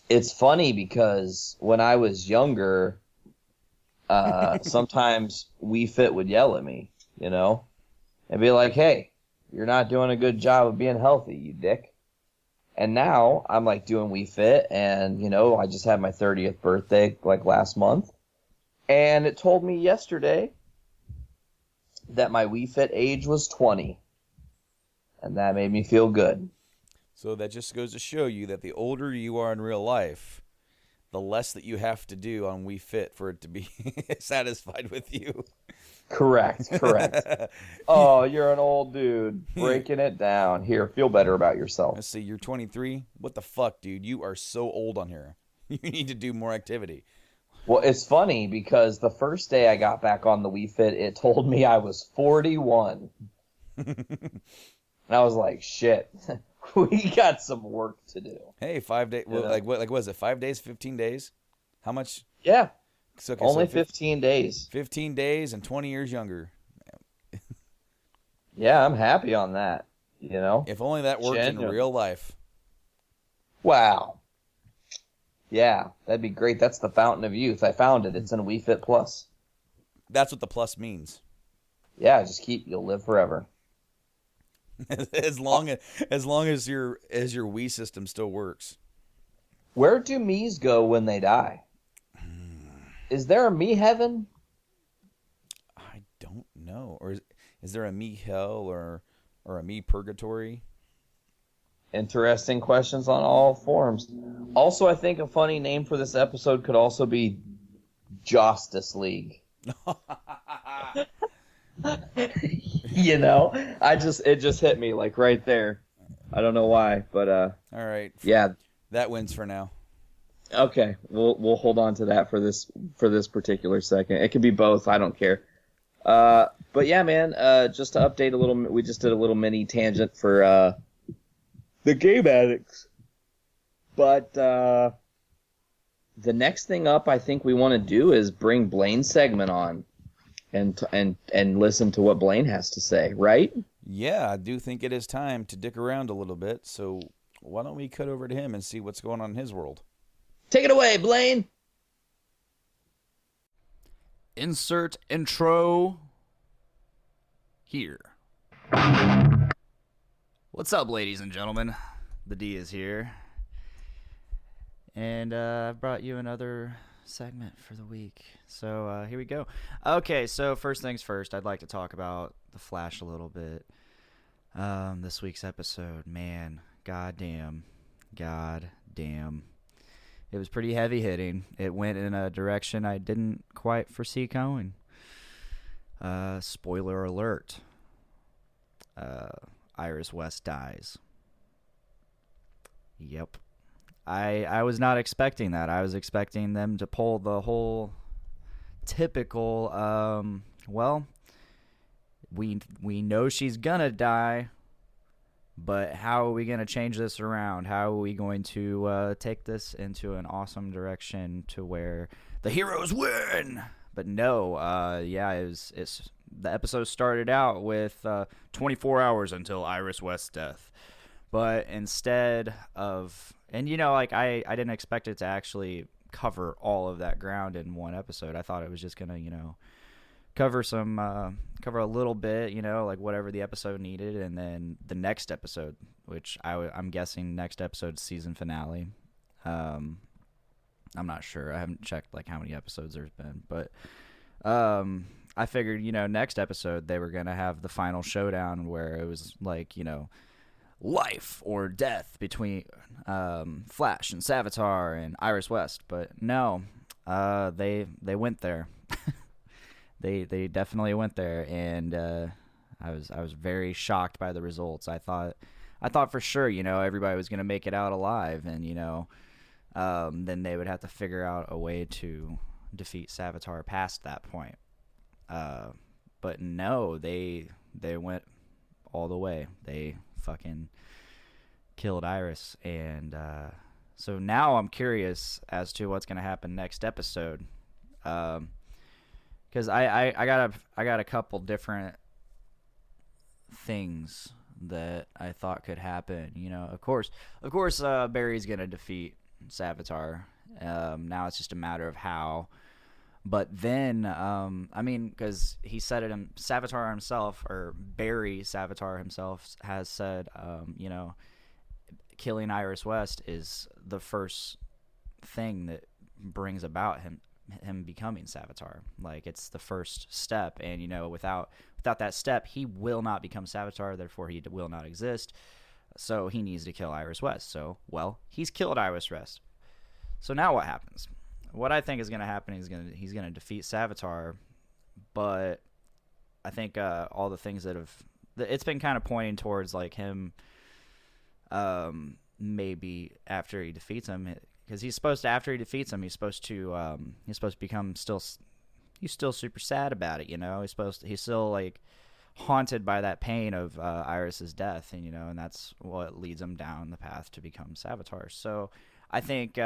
It's funny because when I was younger, sometimes Wii Fit would yell at me, you know, and be like, hey, you're not doing a good job of being healthy, you dick. And now I'm like doing Wii Fit, and, you know, I just had my 30th birthday like last month, and it told me yesterday that my Wii Fit age was 20. And that made me feel good. So that just goes to show you that the older you are in real life, the less that you have to do on Wii Fit for it to be satisfied with you. Correct. Oh, you're an old dude. Breaking it down. Here, feel better about yourself. Let's see, you're 23? What the fuck, dude? You are so old on here. You need to do more activity. Well, it's funny because the first day I got back on the Wii Fit, it told me I was 41. And I was like, shit, we got some work to do. Hey, 5 days. Well, like what? Like was it 5 days? 15 days? How much? Yeah, So, okay, only so 15 days. 15 days and 20 years younger. Yeah, I'm happy on that. You know, If only that worked in real life. Wow. Yeah, that'd be great. That's the fountain of youth. I found it. It's in Wii Fit Plus. That's what the plus means. Yeah, you'll live forever. as long as your Wii system still works. Where do Mii's go when they die? Is there a me heaven? I don't know. Or is there a me hell or a me purgatory? Interesting questions on all forms. Also, I think a funny name for this episode could also be JOSStice League. You know, it just hit me like right there. I don't know why, but All right. yeah. That wins for now. Okay, we'll hold on to that for this particular second. It could be both. I don't care. But yeah, man. Just to update a little, we just did a little mini tangent for the Game Addicts. But the next thing up, I think we want to do is bring Blaine's segment on, and listen to what Blaine has to say. Right? Yeah, I do think it is time to dick around a little bit. So why don't we cut over to him and see what's going on in his world? Take it away, Blaine. Insert intro here. What's up, ladies and gentlemen? The D is here. And I've brought you another segment for the week. So here we go. Okay, so first things first, I'd like to talk about The Flash a little bit. This week's episode, man, goddamn. It was pretty heavy hitting. It went in a direction I didn't quite foresee going. Spoiler alert. Iris West dies. Yep. I was not expecting that. I was expecting them to pull the whole typical, well, we know she's gonna die, but how are we going to change this around? How are we going to take this into an awesome direction to where the heroes win? But no, it's the episode started out with 24 hours until Iris West's death. But instead of, and I didn't expect it to actually cover all of that ground in one episode. I thought it was just going to, cover a little bit, like whatever the episode needed, and then the next episode, which I'm guessing next episode's season finale. I'm not sure. I haven't checked like how many episodes there's been, but I figured next episode they were gonna have the final showdown where it was like life or death between Flash and Savitar and Iris West, but no, they went there. They definitely went there, and I was very shocked by the results. I thought for sure, everybody was gonna make it out alive, and then they would have to figure out a way to defeat Savitar past that point. But no, they went all the way. They fucking killed Iris, and so now I'm curious as to what's gonna happen next episode. Because I got a couple different things that I thought could happen. Of course, Barry's gonna defeat Savitar. Now it's just a matter of how. But then, because he said it, Savitar himself, or Barry Savitar himself, has said, killing Iris West is the first thing that brings about him becoming Savitar. Like, it's the first step, and without that step, he will not become Savitar, therefore he will not exist. So he needs to kill Iris West. So, well, he's killed Iris West. So now what happens? What I think is going to happen is he's going to defeat Savitar, but I think all the things it's been kind of pointing towards like him maybe after he defeats him, because after he defeats him, he's supposed to become he's still super sad about it, he's still like haunted by that pain of Iris's death, and that's what leads him down the path to become Savitar. So I think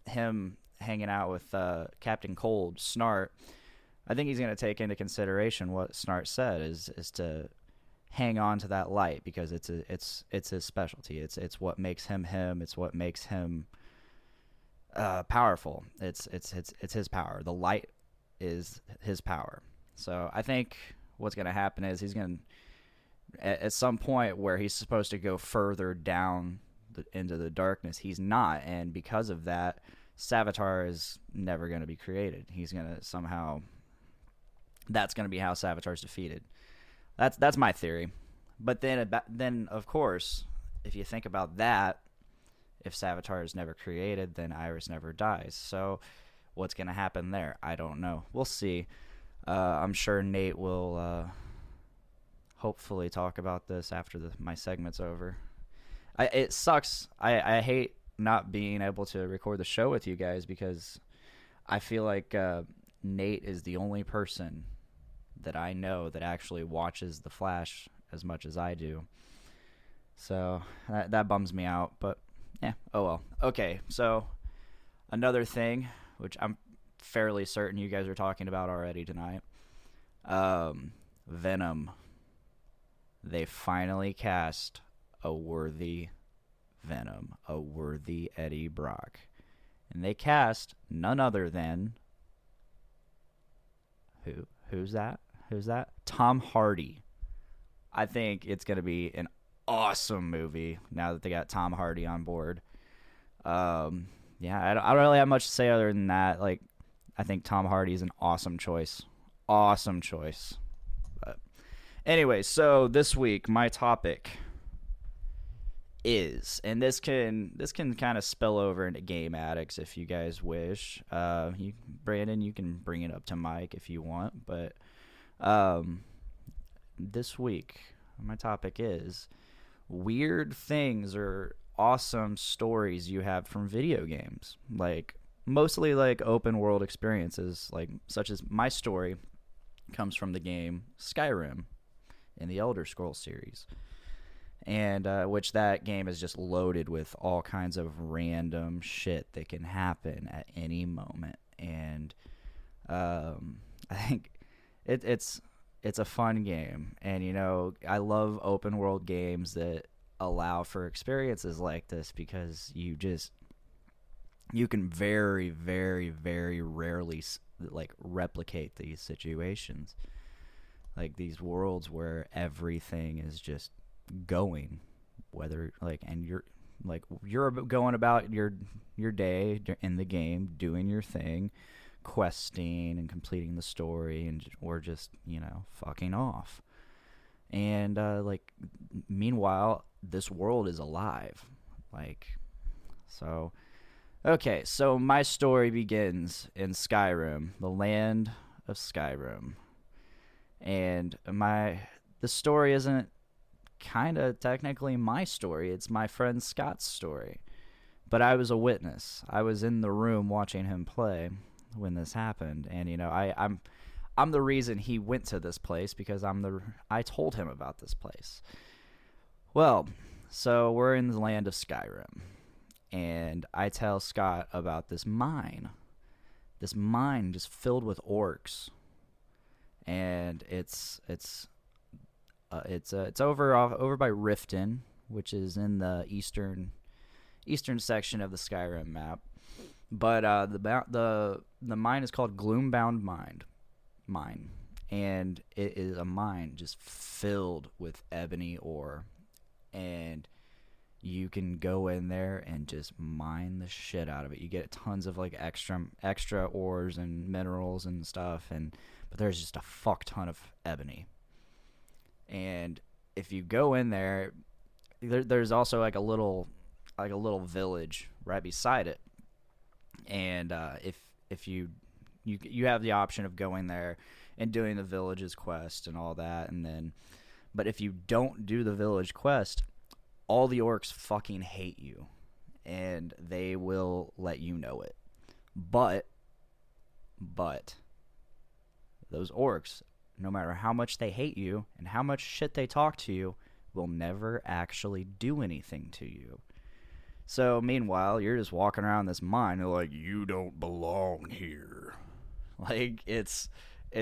him hanging out with Captain Cold, Snart, I think he's going to take into consideration what Snart said is to hang on to that light, because it's his specialty. It's what makes him him. It's what makes him powerful. It's his power. The light is his power. So I think what's going to happen is he's going to, at some point where he's supposed to go further down into the darkness, he's not, and because of that, Savitar is never going to be created. He's going to somehow... That's going to be how Savitar's defeated. That's my theory. But then, of course, if you think about that, if Savitar is never created, then Iris never dies. So what's going to happen there? I don't know. We'll see. I'm sure Nate will hopefully talk about this after my segment's over. It sucks. I hate not being able to record the show with you guys because I feel like Nate is the only person that I know that actually watches The Flash as much as I do. So that bums me out, but yeah, oh well. Okay, so another thing, which I'm fairly certain you guys are talking about already tonight, Venom. They finally cast a worthy Venom, a worthy Eddie Brock. And they cast none other than... Who's that? Tom Hardy. I think it's going to be an awesome movie now that they got Tom Hardy on board. Yeah, I don't really have much to say other than that. Like, I think Tom Hardy is an awesome choice. Awesome choice. But anyway, so this week my topic is, and this can kind of spill over into Game Addicts if you guys wish. Brandon, you can bring it up to Mike if you want, but this week my topic is weird things or awesome stories you have from video games, like mostly like open world experiences, like such as my story comes from the game Skyrim in the Elder Scrolls series, and which that game is just loaded with all kinds of random shit that can happen at any moment. And I think it's a fun game, and you know, I love open world games that allow for experiences like this because you can very, very, very rarely like replicate these situations, like these worlds where everything is just going, whether like, and you're going about your day in the game, doing your thing, questing and completing the story, and or just, you know, fucking off. And like, meanwhile, this world is alive. Like, so okay, so my story begins in Skyrim, the land of Skyrim. And the story isn't kind of technically my story. It's my friend Scott's story. But I was a witness. I was in the room watching him play when this happened. And, you know, I'm the reason he went to this place because I told him about this place. Well, so we're in the land of Skyrim. And I tell Scott about this mine. This mine just filled with orcs. And it's over by Riften, which is in the eastern section of the Skyrim map. But the mine is called Gloombound Mine, and it is a mine just filled with ebony ore, and you can go in there and just mine the shit out of it. You get tons of like extra ores and minerals and stuff, but there's just a fuck ton of ebony. And if you go in there, there's also like a little village right beside it. And if you have the option of going there and doing the village's quest and all that, but if you don't do the village quest, all the orcs fucking hate you, and they will let you know it. But those orcs, no matter how much they hate you and how much shit they talk to you, will never actually do anything to you. So meanwhile, you're just walking around this mine, and they're like, you don't belong here. Like, it's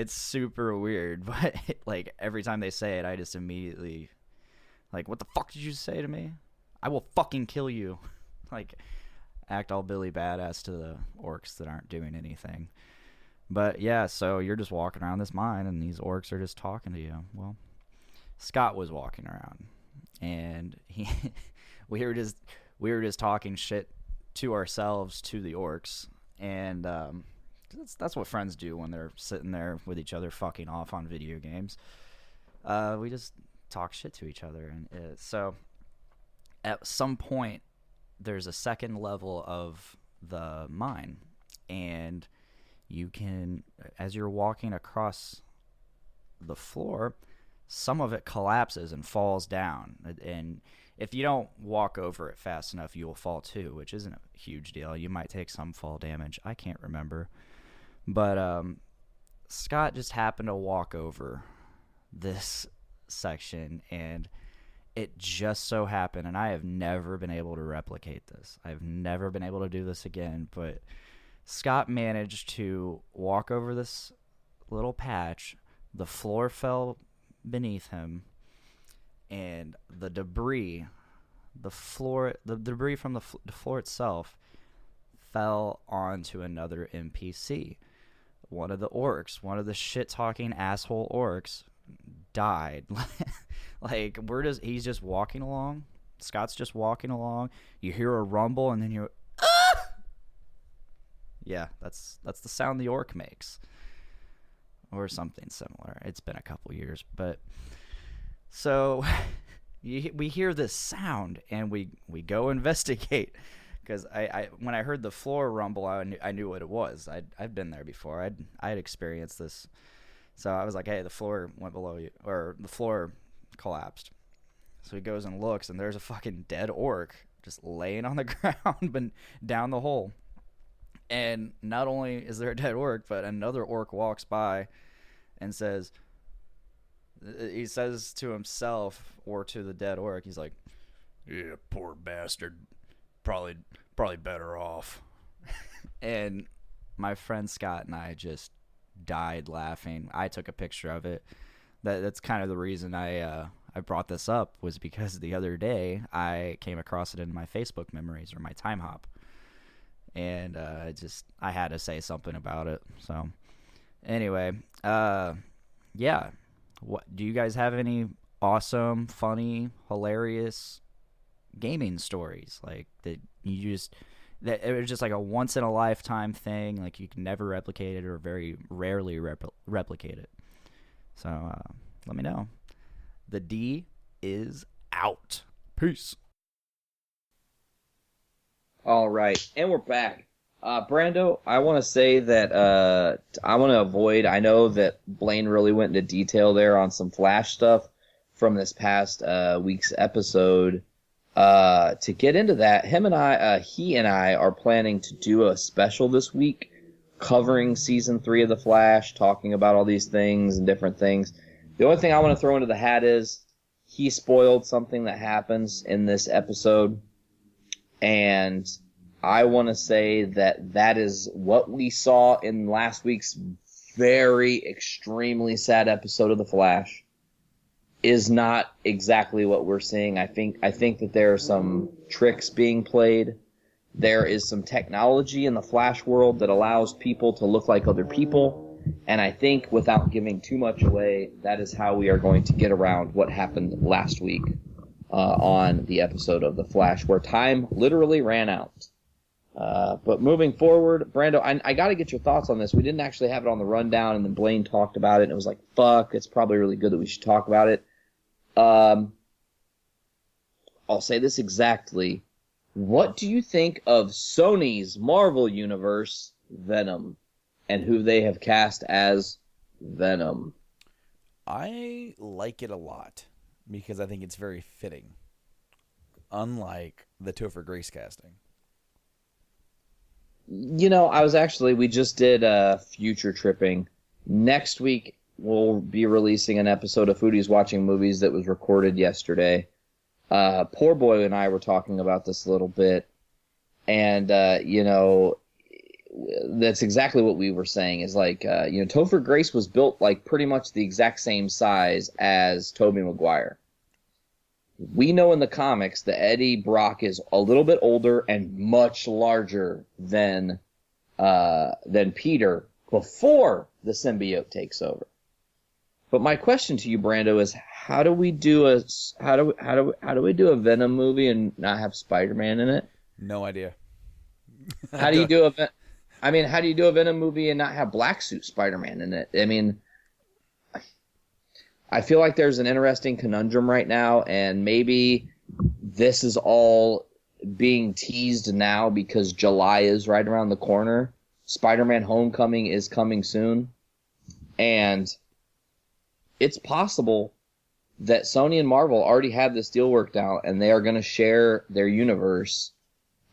super weird, but like every time they say it, I just immediately like, what the fuck did you say to me? I will fucking kill you. Like, act all Billy Badass to the orcs that aren't doing anything. But yeah, so you're just walking around this mine, and these orcs are just talking to you. Well, Scott was walking around, and we were just talking shit to ourselves to the orcs, and that's what friends do when they're sitting there with each other fucking off on video games. We just talk shit to each other, and so at some point there's a second level of the mine, and you can, as you're walking across the floor, some of it collapses and falls down, and if you don't walk over it fast enough, you will fall too, which isn't a huge deal. You might take some fall damage. I can't remember. But Scott just happened to walk over this section, and it just so happened, and I have never been able to replicate this. I've never been able to do this again, but Scott managed to walk over this little patch. The floor fell beneath him, and the debris, the debris from the floor itself fell onto another NPC. One of the orcs, one of the shit-talking asshole orcs, died. Like, he's just walking along. Scott's just walking along. You hear a rumble, and then you, ah! Yeah, that's the sound the orc makes, or something similar. It's been a couple years, but so we hear this sound, and we go investigate. Because when I heard the floor rumble, I knew what it was. I'd been there before. I'd experienced this, so I was like, "Hey, the floor went below you, or the floor collapsed." So he goes and looks, and there's a fucking dead orc just laying on the ground, but down the hole. And not only is there a dead orc, but another orc walks by, and he says to himself or to the dead orc, he's like, "Yeah, poor bastard. Probably better off." And my friend Scott and I just died laughing. I took a picture of it. That's kind of the reason I brought this up, was because the other day I came across it in my Facebook memories, or my time hop, and I had to say something about it. So anyway, yeah. What do you guys have any awesome, funny, hilarious gaming stories, like that it was just like a once in a lifetime thing, like you can never replicate it, or very rarely replicate it? So let me know. The D is out. Peace. All right, and we're back. Brando, I want to say that I want to avoid, I know that Blaine really went into detail there on some Flash stuff from this past week's episode. To get into that, he and I are planning to do a special this week covering season 3 of The Flash, talking about all these things and different things. The only thing I want to throw into the hat is he spoiled something that happens in this episode, and I want to say that is what we saw in last week's very extremely sad episode of The Flash is not exactly what we're seeing. I think that there are some tricks being played. There is some technology in the Flash world that allows people to look like other people, and I think, without giving too much away, that is how we are going to get around what happened last week on the episode of The Flash, where time literally ran out. But moving forward, Brando, I got to get your thoughts on this. We didn't actually have it on the rundown, and then Blaine talked about it, and it was like, fuck, it's probably really good that we should talk about it. I'll say this exactly. What do you think of Sony's Marvel Universe Venom, and who they have cast as Venom? I like it a lot, because I think it's very fitting, unlike the Topher Grace casting. You know, we just did Future Tripping. Next week, we'll be releasing an episode of Foodie's Watching Movies that was recorded yesterday. Poor Boy and I were talking about this a little bit, and, that's exactly what we were saying, is like, Topher Grace was built like pretty much the exact same size as Tobey Maguire. We know in the comics that Eddie Brock is a little bit older and much larger than Peter before the symbiote takes over. But my question to you, Brando, is how do we do a Venom movie and not have Spider-Man in it? No idea. How do you do how do you do a Venom movie and not have black suit Spider-Man in it? I mean, I feel like there's an interesting conundrum right now, and maybe this is all being teased now because July is right around the corner. Spider-Man Homecoming is coming soon, and it's possible that Sony and Marvel already have this deal worked out, and they are going to share their universe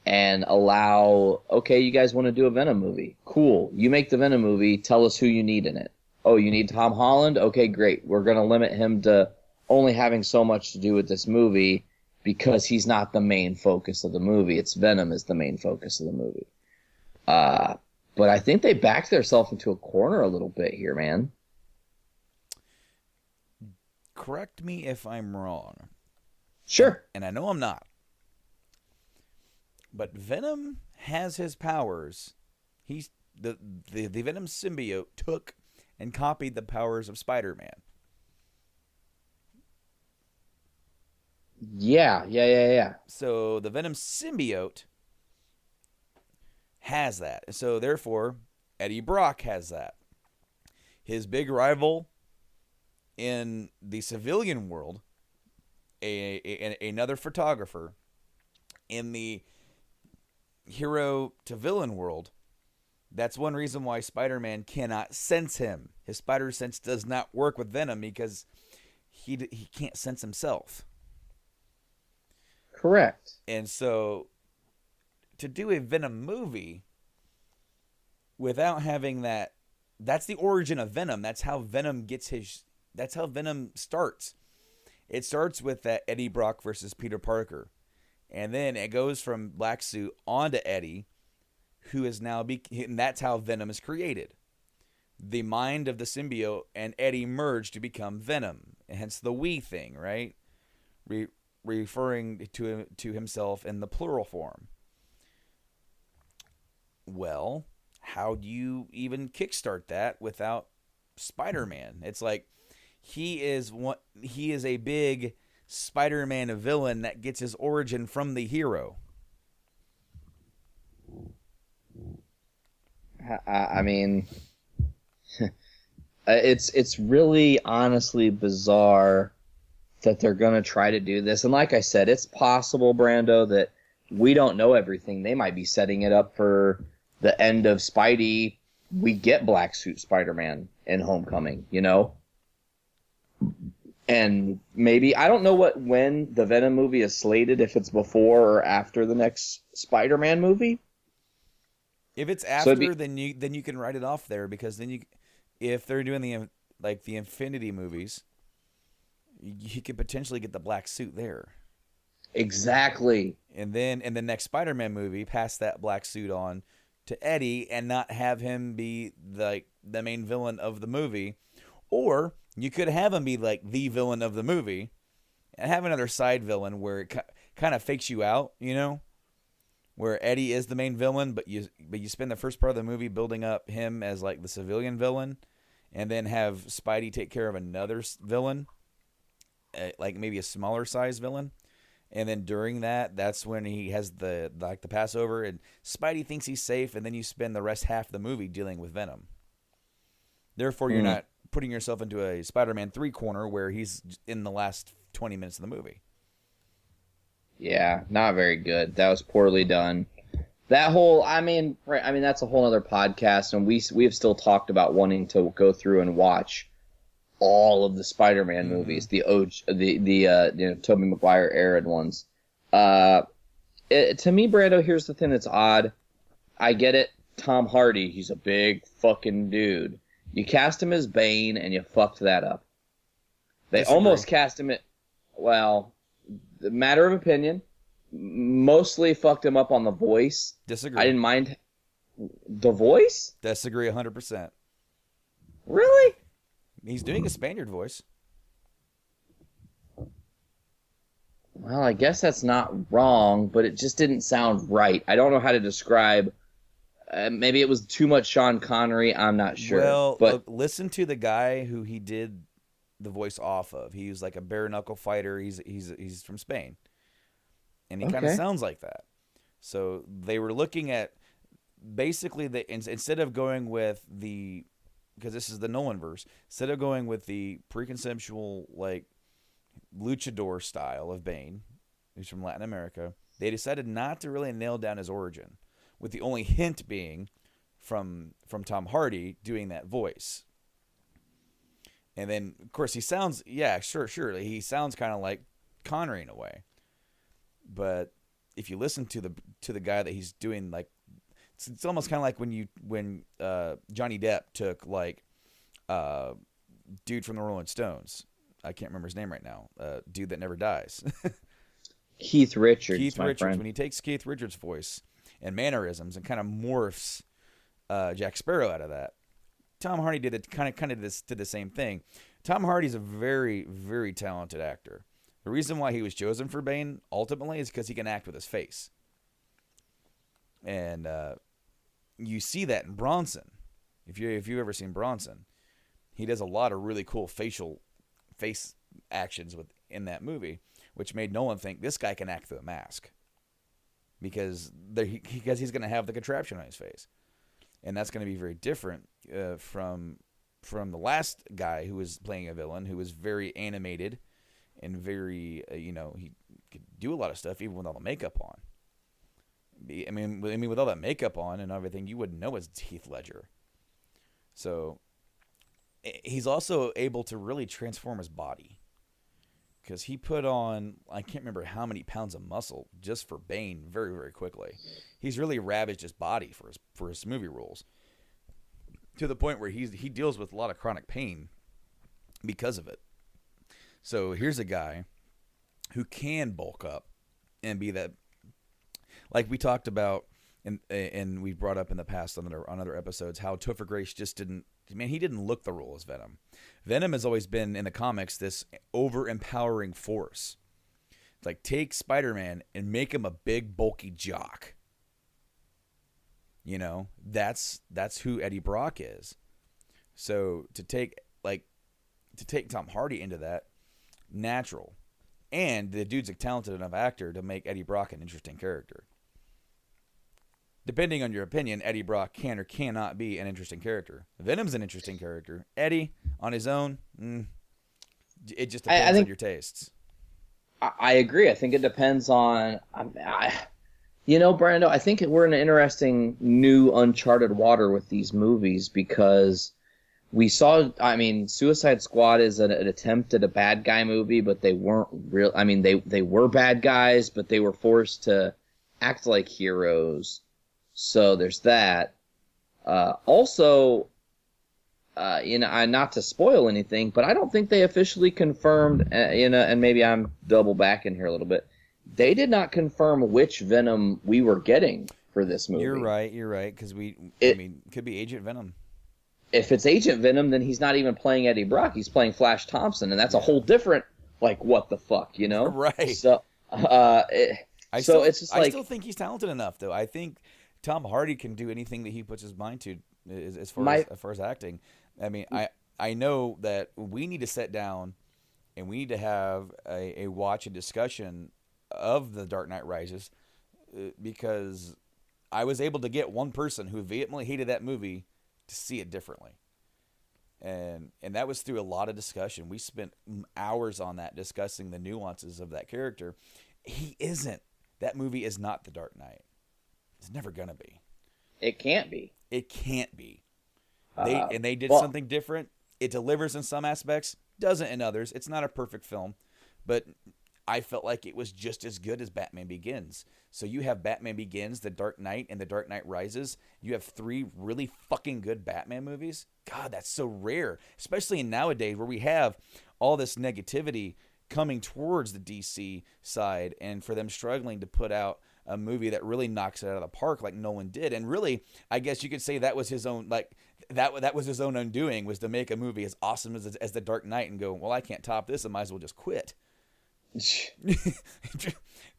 and allow, okay, you guys want to do a Venom movie? Cool. You make the Venom movie. Tell us who you need in it. Oh, you need Tom Holland? Okay, great. We're going to limit him to only having so much to do with this movie because he's not the main focus of the movie. It's Venom is the main focus of the movie. But I think they backed themselves into a corner a little bit here, man. Correct me if I'm wrong. Sure. And I know I'm not. But Venom has his powers. He's the Venom symbiote took and copied the powers of Spider-Man. Yeah. So the Venom symbiote has that. So therefore, Eddie Brock has that. His big rival in the civilian world, another photographer, in the hero to villain world, that's one reason why Spider-Man cannot sense him. His spider sense does not work with Venom because he can't sense himself. Correct. And so to do a Venom movie without having that, that's the origin of Venom. That's how Venom starts. It starts with that Eddie Brock versus Peter Parker. And then it goes from Black Suit onto Eddie, who is now and that's how Venom is created. The mind of the symbiote and Eddie merge to become Venom. Hence the we thing, right? Referring to himself in the plural form. Well, how do you even kickstart that without Spider-Man? It's like he is a big Spider-Man villain that gets his origin from the hero. I mean, it's really honestly bizarre that they're going to try to do this. And like I said, it's possible, Brando, that we don't know everything. They might be setting it up for the end of Spidey. We get Black Suit Spider-Man in Homecoming, you know? And maybe, I don't know when the Venom movie is slated, if it's before or after the next Spider-Man movie. If it's after, then you can write it off there, because then if they're doing the Infinity movies, you could potentially get the black suit there. Exactly. And then in the next Spider-Man movie, pass that black suit on to Eddie and not have him be the main villain of the movie. Or you could have him be like the villain of the movie and have another side villain where it kind of fakes you out, you know? Where Eddie is the main villain, but you spend the first part of the movie building up him as like the civilian villain, and then have Spidey take care of another villain, like maybe a smaller size villain, and then during that's when he has the Passover, and Spidey thinks he's safe, and then you spend the rest half of the movie dealing with Venom. Therefore, you're not putting yourself into a Spider-Man 3 corner where he's in the last 20 minutes of the movie. Yeah, not very good. That was poorly done. That whole, that's a whole other podcast, and we have still talked about wanting to go through and watch all of the Spider-Man movies, the Tobey Maguire era ones. To me, Brando, here's the thing that's odd. I get it. Tom Hardy, he's a big fucking dude. You cast him as Bane, and you fucked that up. They almost cast him the matter of opinion, mostly fucked him up on the voice. Disagree. I didn't mind the voice. Disagree 100%. Really? He's doing a Spaniard voice. Well, I guess that's not wrong, but it just didn't sound right. I don't know how to describe. Maybe it was too much Sean Connery. I'm not sure. Well, but look, listen to the guy who he did the voice off of. He was like a bare knuckle fighter. He's from Spain, and he kind of sounds like that. So they were looking at basically, instead of going with because this is the Nolan verse, instead of going with the preconceptual like luchador style of Bane, who's from Latin America, they decided not to really nail down his origin, with the only hint being from Tom Hardy doing that voice. And then, of course, he sounds, sure, he sounds kind of like Connery in a way. But if you listen to the guy that he's doing, like, it's almost kind of like when Johnny Depp took like dude from the Rolling Stones. I can't remember his name right now. Dude that never dies. Keith Richards. Keith my Richards. friend. When he takes Keith Richards' voice and mannerisms and kind of morphs Jack Sparrow out of that, Tom Hardy did it. Kind of did the same thing. Tom Hardy's a very, very talented actor. The reason why he was chosen for Bane ultimately is because he can act with his face, and you see that in Bronson. If you've ever seen Bronson, he does a lot of really cool face actions in that movie, which made Nolan think this guy can act through a mask because he's going to have the contraption on his face, and that's going to be very different from the last guy who was playing a villain who was very animated and very he could do a lot of stuff even with all the makeup on. I mean, with all that makeup on and everything, you wouldn't know it's Heath Ledger. So he's also able to really transform his body because he put on, I can't remember how many pounds of muscle just for Bane very, very quickly. He's really ravaged his body for his movie roles to the point where he deals with a lot of chronic pain because of it. So here's a guy who can bulk up and be that, like we talked about, and we brought up in the past on other episodes, how Topher Grace just didn't look the role as Venom. Venom has always been, in the comics, this over-empowering force. It's like, take Spider-Man and make him a big, bulky jock. That's who Eddie Brock is. So to take Tom Hardy into that, natural. And the dude's a talented enough actor to make Eddie Brock an interesting character. Depending on your opinion, Eddie Brock can or cannot be an interesting character. Venom's an interesting character. Eddie, on his own, it just depends on your tastes. I agree. I think it depends on... Brando, I think we're in an interesting new uncharted water with these movies because we saw... Suicide Squad is an attempt at a bad guy movie, but they weren't real... they were bad guys, but they were forced to act like heroes. So there's that. Also, not to spoil anything, but I don't think they officially confirmed, and maybe I'm double backing here a little bit. They did not confirm which Venom we were getting for this movie. You're right, because it could be Agent Venom. If it's Agent Venom, then he's not even playing Eddie Brock. He's playing Flash Thompson, and that's a whole different, what the fuck, Right. So, I still think he's talented enough, though. I think Tom Hardy can do anything that he puts his mind to as far as acting. I know that we need to sit down and we need to have a watch and discussion of The Dark Knight Rises because I was able to get one person who vehemently hated that movie to see it differently. And that was through a lot of discussion. We spent hours on that discussing the nuances of that character. He isn't. That movie is not The Dark Knight. It's never going to be. It can't be. It can't be. They did something different. It delivers in some aspects, doesn't in others. It's not a perfect film, but I felt like it was just as good as Batman Begins. So you have Batman Begins, The Dark Knight, and The Dark Knight Rises. You have 3 really fucking good Batman movies. God, that's so rare, especially in nowadays where we have all this negativity coming towards the DC side and for them struggling to put out a movie that really knocks it out of the park like Nolan did. And really, I guess you could say that was his own, that was his own undoing, was to make a movie as awesome as The Dark Knight and go, well, I can't top this. I might as well just quit.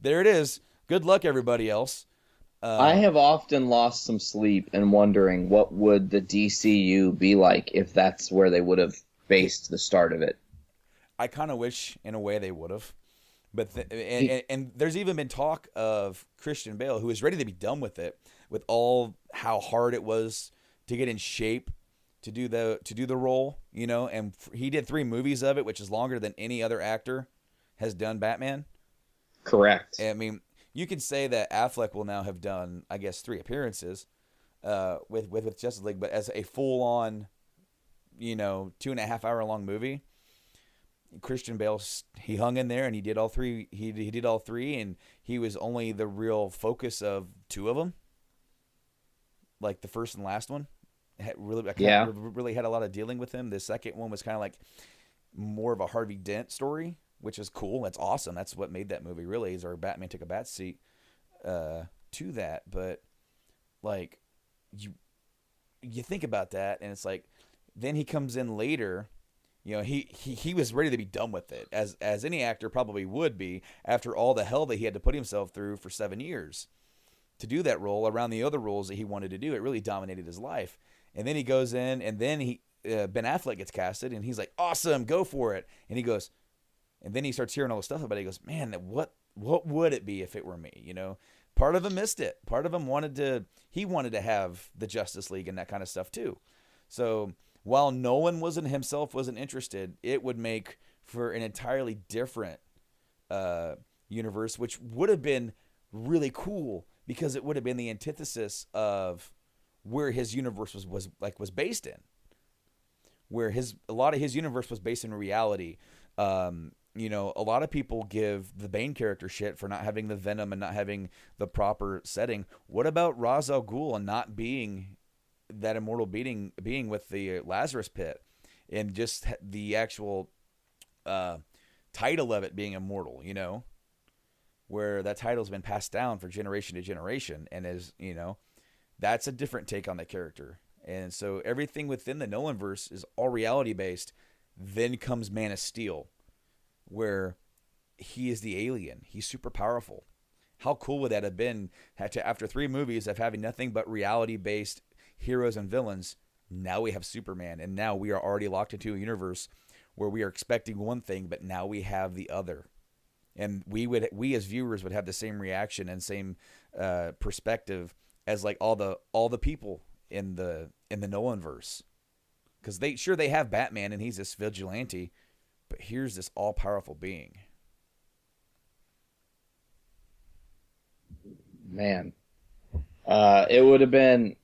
There it is. Good luck, everybody else. I have often lost some sleep in wondering what would the DCU be like if that's where they would have based the start of it. I kind of wish, in a way, they would have. But and there's even been talk of Christian Bale, who is ready to be done with it, with all how hard it was to get in shape to do the role, you know, and he did 3 movies of it, which is longer than any other actor has done Batman. Correct. I mean, you could say that Affleck will now have done, I guess, 3 appearances with Justice League, but as a full-on, you know, 2.5 hour long movie, Christian Bale, he hung in there and he did all 3. He did all 3, and he was only the real focus of 2 of them, like the first and last one. Really had a lot of dealing with him. The second one was kind of like more of a Harvey Dent story, which is cool. That's awesome. That's what made that movie really, is our Batman took a back seat to that. But like you think about that, and it's like then he comes in later. You know, he was ready to be done with it, as any actor probably would be after all the hell that he had to put himself through for 7 years to do that role around the other roles that he wanted to do. It really dominated his life. And then he goes in, and then Ben Affleck gets casted, and he's like, awesome, go for it. And he goes, and then he starts hearing all the stuff about it. He goes, man, what would it be if it were me? You know, part of him missed it. Part of him wanted to have the Justice League and that kind of stuff too. So while Nolan wasn't interested, it would make for an entirely different universe, which would have been really cool because it would have been the antithesis of where his universe was based in, where a lot of his universe was based in reality. You know, a lot of people give the Bane character shit for not having the Venom and not having the proper setting. What about Ra's al Ghul and not being that immortal being with the Lazarus Pit, and just the actual title of it being immortal, you know, where that title's been passed down for generation to generation, and is, you know, that's a different take on the character. And so everything within the Nolanverse is all reality based. Then comes Man of Steel, where he is the alien. He's super powerful. How cool would that have been after 3 movies of having nothing but reality based heroes and villains? Now we have Superman, and now we are already locked into a universe where we are expecting one thing, but now we have the other, and we as viewers would have the same reaction and same perspective as like all the people in the Nolanverse, because they have Batman and he's this vigilante, but here's this all powerful being. Man, it would have been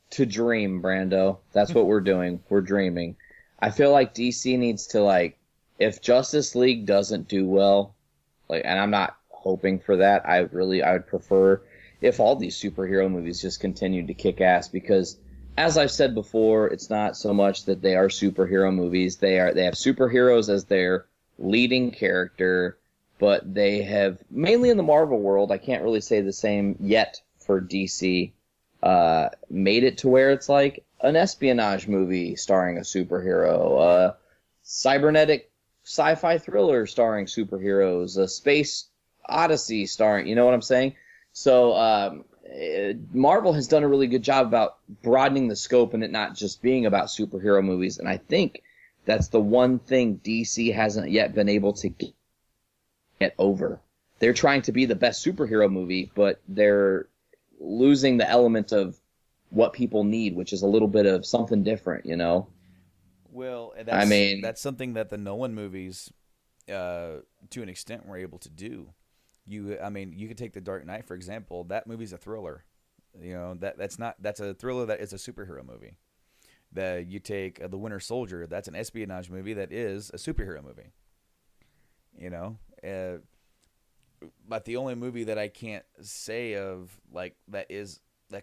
to dream, Brando. That's what we're doing. We're dreaming. I feel like DC needs to, like, if Justice League doesn't do well, like, and I'm not hoping for that. I would prefer if all these superhero movies just continued to kick ass, because as I've said before, it's not so much that they are superhero movies. They have superheroes as their leading character, but they have, mainly in the Marvel world, I can't really say the same yet for DC, made it to where it's like an espionage movie starring a superhero, a cybernetic sci-fi thriller starring superheroes, a space odyssey starring, you know what I'm saying? So Marvel has done a really good job about broadening the scope and it not just being about superhero movies, and I think that's the one thing DC hasn't yet been able to get over. They're trying to be the best superhero movie, but they're losing the element of what people need, which is a little bit of something different, you know? Well, that's something that the Nolan movies, to an extent, were able to do. You could take The Dark Knight, for example. That movie's a thriller. You know, that's a thriller that is a superhero movie. You take The Winter Soldier, that's an espionage movie that is a superhero movie. You know, but the only movie that I can't say of like that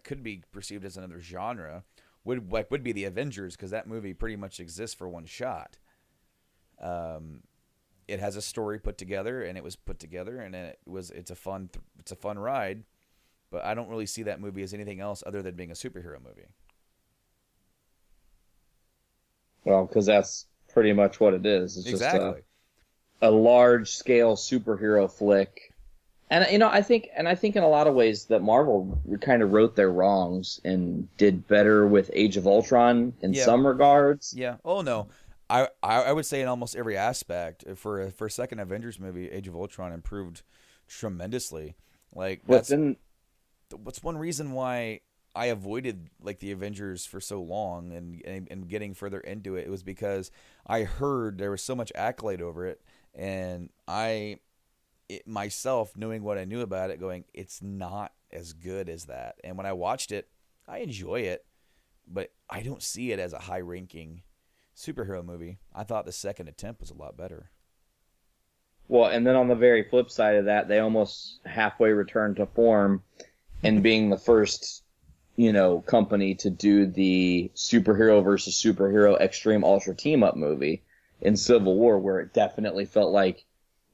could be perceived as another genre would be the Avengers, because that movie pretty much exists for one shot. It has a story put together, and it was put together, and it's a fun ride, but I don't really see that movie as anything else other than being a superhero movie. Well, because that's pretty much what it is. It's exactly. Just a large-scale superhero flick. And I think in a lot of ways that Marvel kind of wrote their wrongs and did better with Age of Ultron in some regards. Yeah. Oh no, I would say in almost every aspect for a second Avengers movie, Age of Ultron improved tremendously. Like what's one reason why I avoided like the Avengers for so long and getting further into it. It was because I heard there was so much accolade over it, and myself, knowing what I knew about it, going, it's not as good as that. And when I watched it, I enjoy it, but I don't see it as a high-ranking superhero movie. I thought the second attempt was a lot better. Well, and then on the very flip side of that, they almost halfway returned to form in being the first, company to do the superhero versus superhero extreme ultra team-up movie in Civil War, where it definitely felt like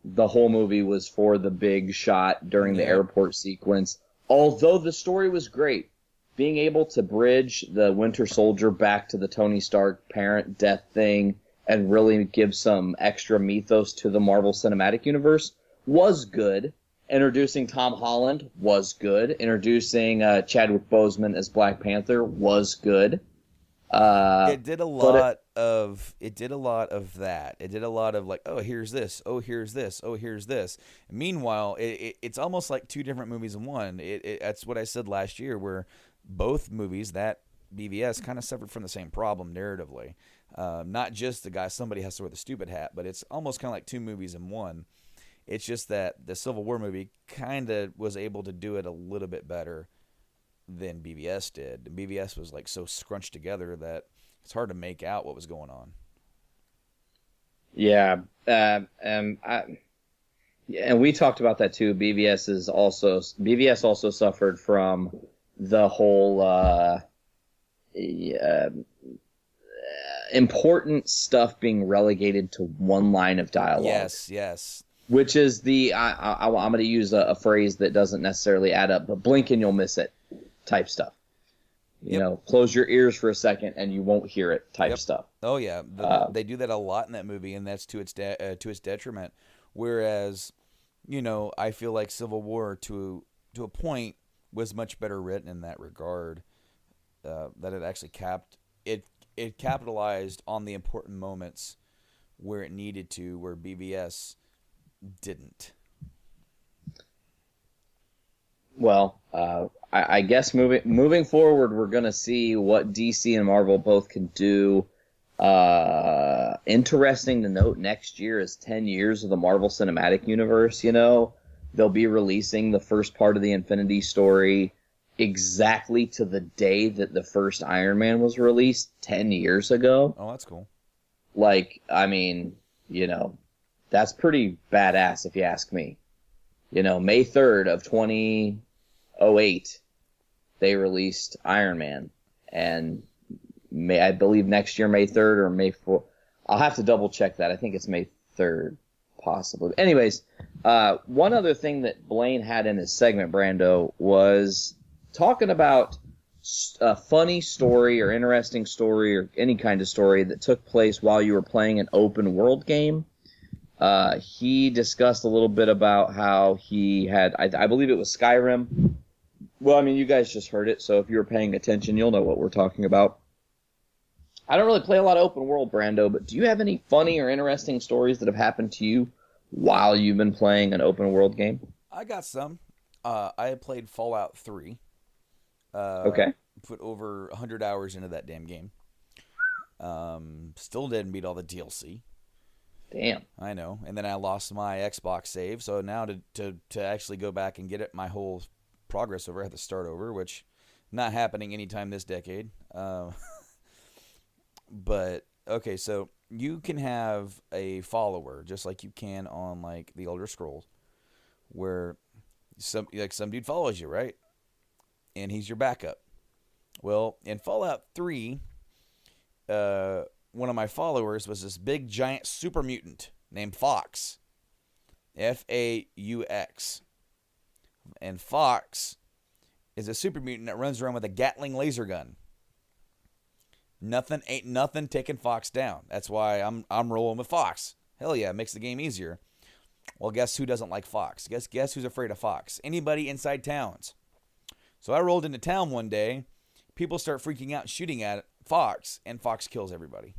the whole movie was for the big shot during the airport sequence. Although the story was great, being able to bridge the Winter Soldier back to the Tony Stark parent death thing and really give some extra mythos to the Marvel Cinematic Universe was good. Introducing Tom Holland was good. Introducing Chadwick Boseman as Black Panther was good. It did a lot of that. It did a lot of like, oh, here's this. Oh, here's this. Oh, here's this. Meanwhile, it's almost like two different movies in one. That's what I said last year, where both movies, that BVS, kind of suffered from the same problem narratively. Not just the guy, somebody has to wear the stupid hat, but it's almost kind of like two movies in one. It's just that the Civil War movie kind of was able to do it a little bit better than BVS did. BVS was like so scrunched together that it's hard to make out what was going on. Yeah, and we talked about that too. BVS also suffered from the whole important stuff being relegated to one line of dialogue. Yes. Which is I'm going to use a phrase that doesn't necessarily add up, but blink and you'll miss it type stuff. Close your ears for a second and you won't hear it type stuff. Oh yeah, they do that a lot in that movie, and that's to its detriment. Whereas, I feel like Civil War to a point was much better written in that regard. That it actually it capitalized on the important moments where it needed to, where BVS didn't. Well, I guess moving forward, we're going to see what DC and Marvel both can do. Interesting to note, next year is 10 years of the Marvel Cinematic Universe. They'll be releasing the first part of the Infinity story exactly to the day that the first Iron Man was released 10 years ago. Oh, that's cool. That's pretty badass if you ask me. May 3rd of 2008, they released Iron Man. And I believe next year, May 3rd or May 4th. I'll have to double check that. I think it's May 3rd, possibly. Anyways, one other thing that Blaine had in his segment, Brando, was talking about a funny story or interesting story or any kind of story that took place while you were playing an open world game. He discussed a little bit about how he had, I believe it was Skyrim. Well, you guys just heard it, so if you were paying attention, you'll know what we're talking about. I don't really play a lot of open world, Brando, but do you have any funny or interesting stories that have happened to you while you've been playing an open world game? I got some. I had played Fallout 3. Okay. Put over 100 hours into that damn game. Still didn't beat all the DLC. Damn. I know. And then I lost my Xbox save, so now to actually go back and get it, my whole progress over, I have to start over, which not happening anytime this decade. But okay, so you can have a follower just like you can on like the Elder Scrolls, where some dude follows you, right? And he's your backup. Well, in Fallout 3, one of my followers was this big, giant super mutant named Fox. Faux. And Fox is a super mutant that runs around with a Gatling laser gun. Ain't nothing taking Fox down. That's why I'm rolling with Fox. Hell yeah, it makes the game easier. Well, guess who doesn't like Fox? Guess who's afraid of Fox? Anybody inside towns. So I rolled into town one day. People start freaking out and shooting at Fox, and Fox kills everybody.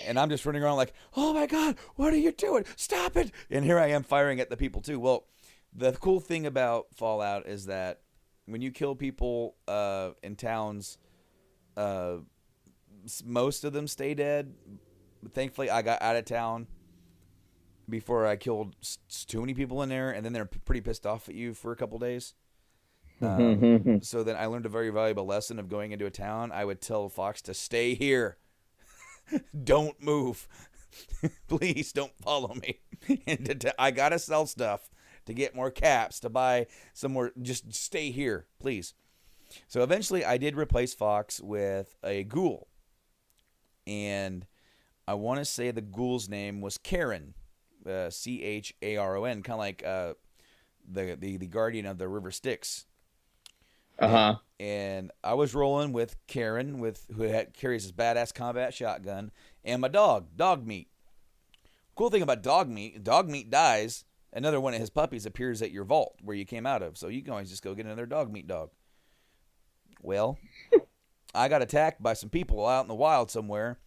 And I'm just running around like, oh my God, what are you doing? Stop it. And here I am firing at the people too. Well, The cool thing about Fallout is that when you kill people in towns, most of them stay dead. But thankfully, I got out of town before I killed too many people in there, and then they're pretty pissed off at you for a couple days. So then I learned a very valuable lesson of going into a town. I would tell Fox to stay here. Don't move. Please don't follow me. And I got to sell stuff to get more caps, to buy some more. Just stay here, please. So eventually I did replace Fox with a ghoul. And I want to say the ghoul's name was Charon. Charon, kind of like the guardian of the River Styx. And I was rolling with Charon, who carries his badass combat shotgun, and my dog meat. Cool thing about dog meat dies, another one of his puppies appears at your vault where you came out of, so you can always just go get another dog meat dog. Well, I got attacked by some people out in the wild somewhere.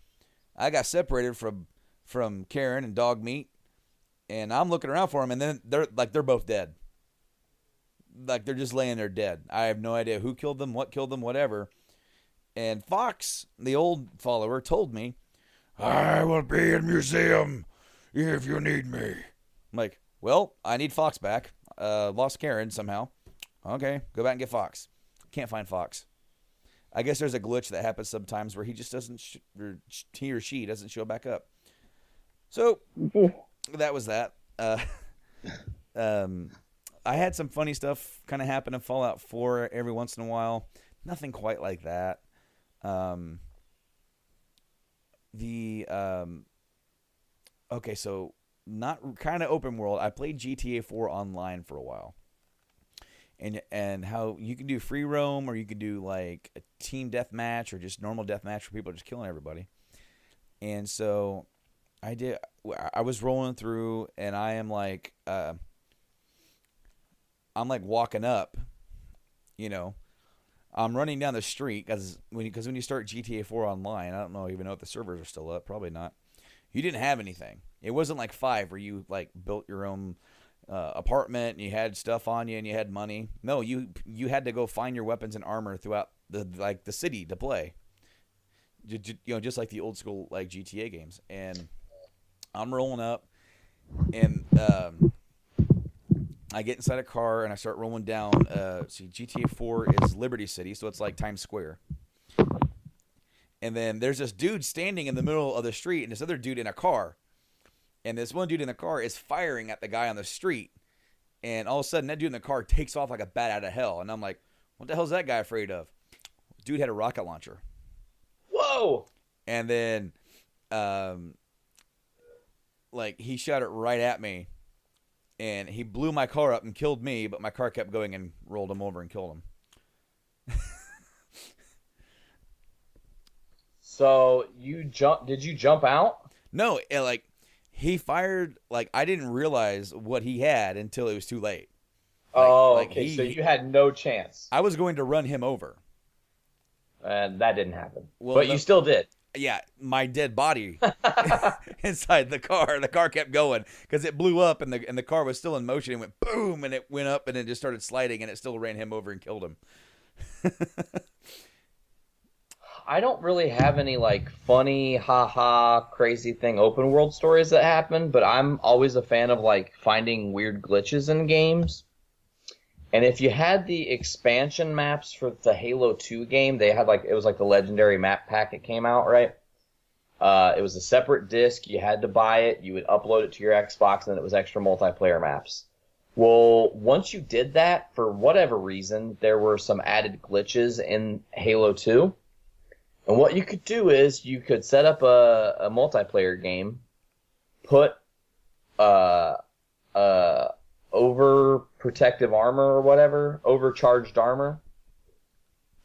I got separated from Charon and dog meat, and I'm looking around for them, and then they're both dead. Like, they're just laying there dead. I have no idea who killed them, what killed them, whatever. And Fox, the old follower, told me, I will be in museum if you need me. I'm like, well, I need Fox back. Lost Karen somehow. Okay, go back and get Fox. Can't find Fox. I guess there's a glitch that happens sometimes where he just doesn't, he or she doesn't show back up. So, that was that. I had some funny stuff kind of happen in Fallout 4 every once in a while. Nothing quite like that. Okay, so not kind of open world. I played GTA 4 online for a while. And how you can do free roam, or you can do like a team deathmatch, or just normal deathmatch where people are just killing everybody. And so I was rolling through, and I am like, I'm like walking up, I'm running down the street because when you start GTA 4 online, I don't even know if the servers are still up. Probably not. You didn't have anything. It wasn't like 5 where you like built your own apartment and you had stuff on you and you had money. No, you had to go find your weapons and armor throughout the city to play. Just like the old school like GTA games. And I'm rolling up, and I get inside a car and I start rolling down. GTA 4 is Liberty City, so it's like Times Square. And then there's this dude standing in the middle of the street, and this other dude in a car. And this one dude in the car is firing at the guy on the street. And all of a sudden, that dude in the car takes off like a bat out of hell. And I'm like, what the hell is that guy afraid of? Dude had a rocket launcher. Whoa! And then, he shot it right at me. And he blew my car up and killed me, but my car kept going and rolled him over and killed him. So did you jump out? No, he fired, I didn't realize what he had until it was too late. Okay, so you had no chance. I was going to run him over. And that didn't happen. Well, but you still did. Yeah, my dead body inside the car. The car kept going because it blew up, and the car was still in motion. It went boom, and it went up, and it just started sliding, and it still ran him over and killed him. I don't really have any funny, crazy thing open world stories that happen, but I'm always a fan of finding weird glitches in games. And if you had the expansion maps for the Halo 2 game, they had it was the legendary map pack that came out, right? It was a separate disc. You had to buy it. You would upload it to your Xbox, and then it was extra multiplayer maps. Well, once you did that, for whatever reason, there were some added glitches in Halo 2. And what you could do is you could set up a multiplayer game, put overprotective armor or whatever, overcharged armor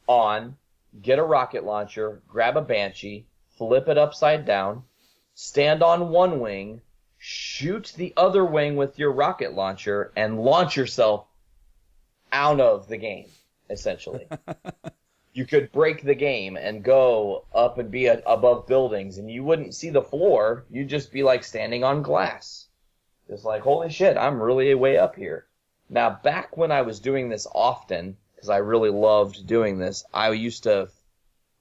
on, get a rocket launcher, grab a Banshee, flip it upside down, stand on one wing, shoot the other wing with your rocket launcher, and launch yourself out of the game, essentially. You could break the game and go up and be above buildings, and you wouldn't see the floor. You'd just be standing on glass. Just holy shit, I'm really way up here. Now, back when I was doing this often, because I really loved doing this, I used to,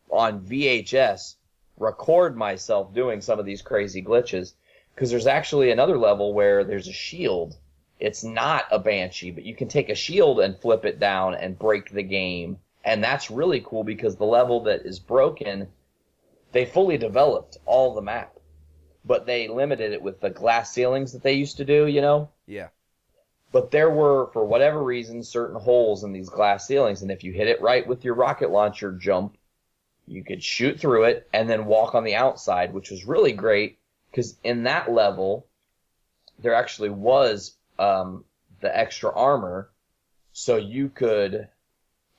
on VHS, record myself doing some of these crazy glitches, because there's actually another level where there's a shield. It's not a Banshee, but you can take a shield and flip it down and break the game. And that's really cool because the level that is broken, they fully developed all the map. But they limited it with the glass ceilings that they used to do, you know? Yeah. But there were, for whatever reason, certain holes in these glass ceilings. And if you hit it right with your rocket launcher jump, you could shoot through it and then walk on the outside, which was really great because in that level, there actually was the extra armor. So you could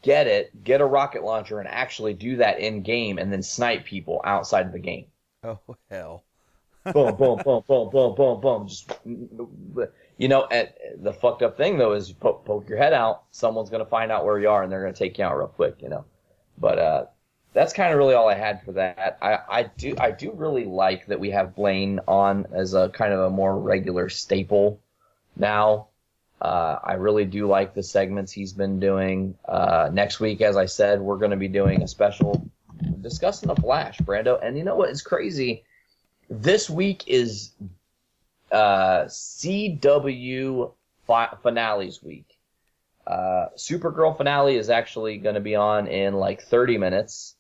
get a rocket launcher and actually do that in game and then snipe people outside of the game. Oh, hell. Boom, boom, boom, boom, boom, boom, boom. Just, you know, and the fucked up thing though is you poke your head out, someone's gonna find out where you are, and they're gonna take you out real quick, you know. But that's kind of really all I had for that. I do really like that we have Blaine on as a kind of a more regular staple now. I really do like the segments he's been doing. Next week, as I said, we're going to be doing a special discussing the Flash, Brando. And you know what is crazy? This week is CW finales week. Supergirl finale is actually going to be on in like 30 minutes.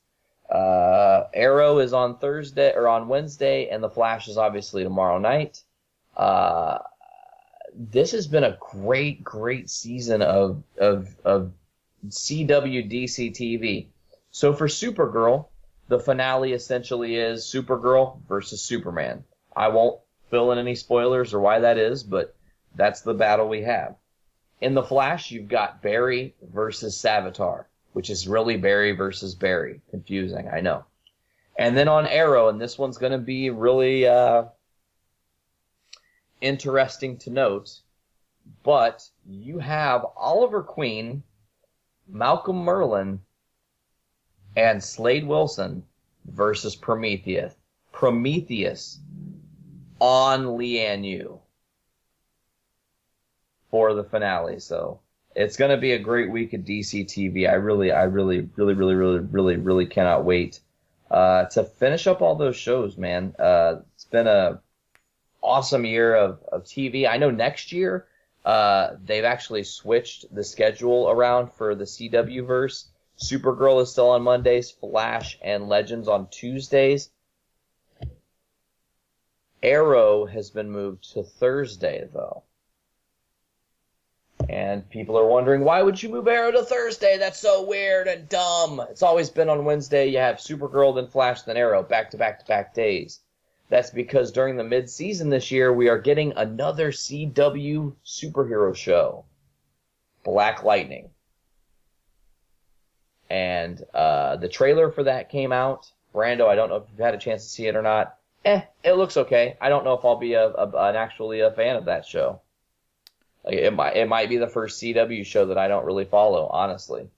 Arrow is on Thursday or on Wednesday, and the Flash is obviously tomorrow night. This has been a great season of CW DC TV. So for Supergirl, the finale essentially is Supergirl versus Superman. I won't fill in any spoilers or why that is, but that's the battle we have. In the Flash, you've got Barry versus Savitar, which is really Barry versus Barry. Confusing, I know. And then on Arrow, and this one's going to be really interesting to note, but you have Oliver Queen, Malcolm Merlyn, and Slade Wilson versus Prometheus. Prometheus on Lian Yu for the finale. So it's going to be a great week at DC TV. I really cannot wait to finish up all those shows, man. It's been a awesome year of TV. I know next year they've actually switched the schedule around for the CW verse. Supergirl is still on Mondays, Flash and Legends on Tuesdays. Arrow has been moved to Thursday, though. And people are wondering, why would you move Arrow to Thursday? That's so weird and dumb. It's always been on Wednesday. You have Supergirl, then Flash, then Arrow, back-to-back-to-back days. That's because during the mid-season this year, we are getting another CW superhero show, Black Lightning. And the trailer for that came out. Brando, I don't know if you've had a chance to see it or not. It looks okay. I don't know if I'll be actually a fan of that show. Like, it might be the first CW show that I don't really follow, honestly.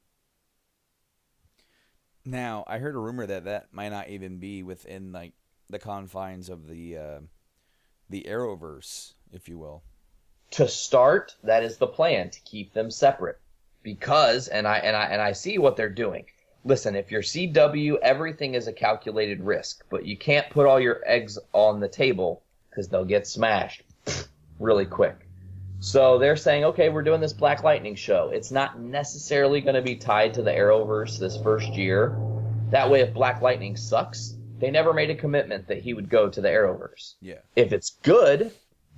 Now, I heard a rumor that might not even be within like the confines of the Arrowverse, if you will. To start, that is the plan, to keep them separate. Because, and I see what they're doing. Listen, if you're CW, everything is a calculated risk, but you can't put all your eggs on the table because they'll get smashed really quick. So they're saying, okay, we're doing this Black Lightning show. It's not necessarily going to be tied to the Arrowverse this first year. That way, if Black Lightning sucks, they never made a commitment that he would go to the Arrowverse. Yeah. If it's good,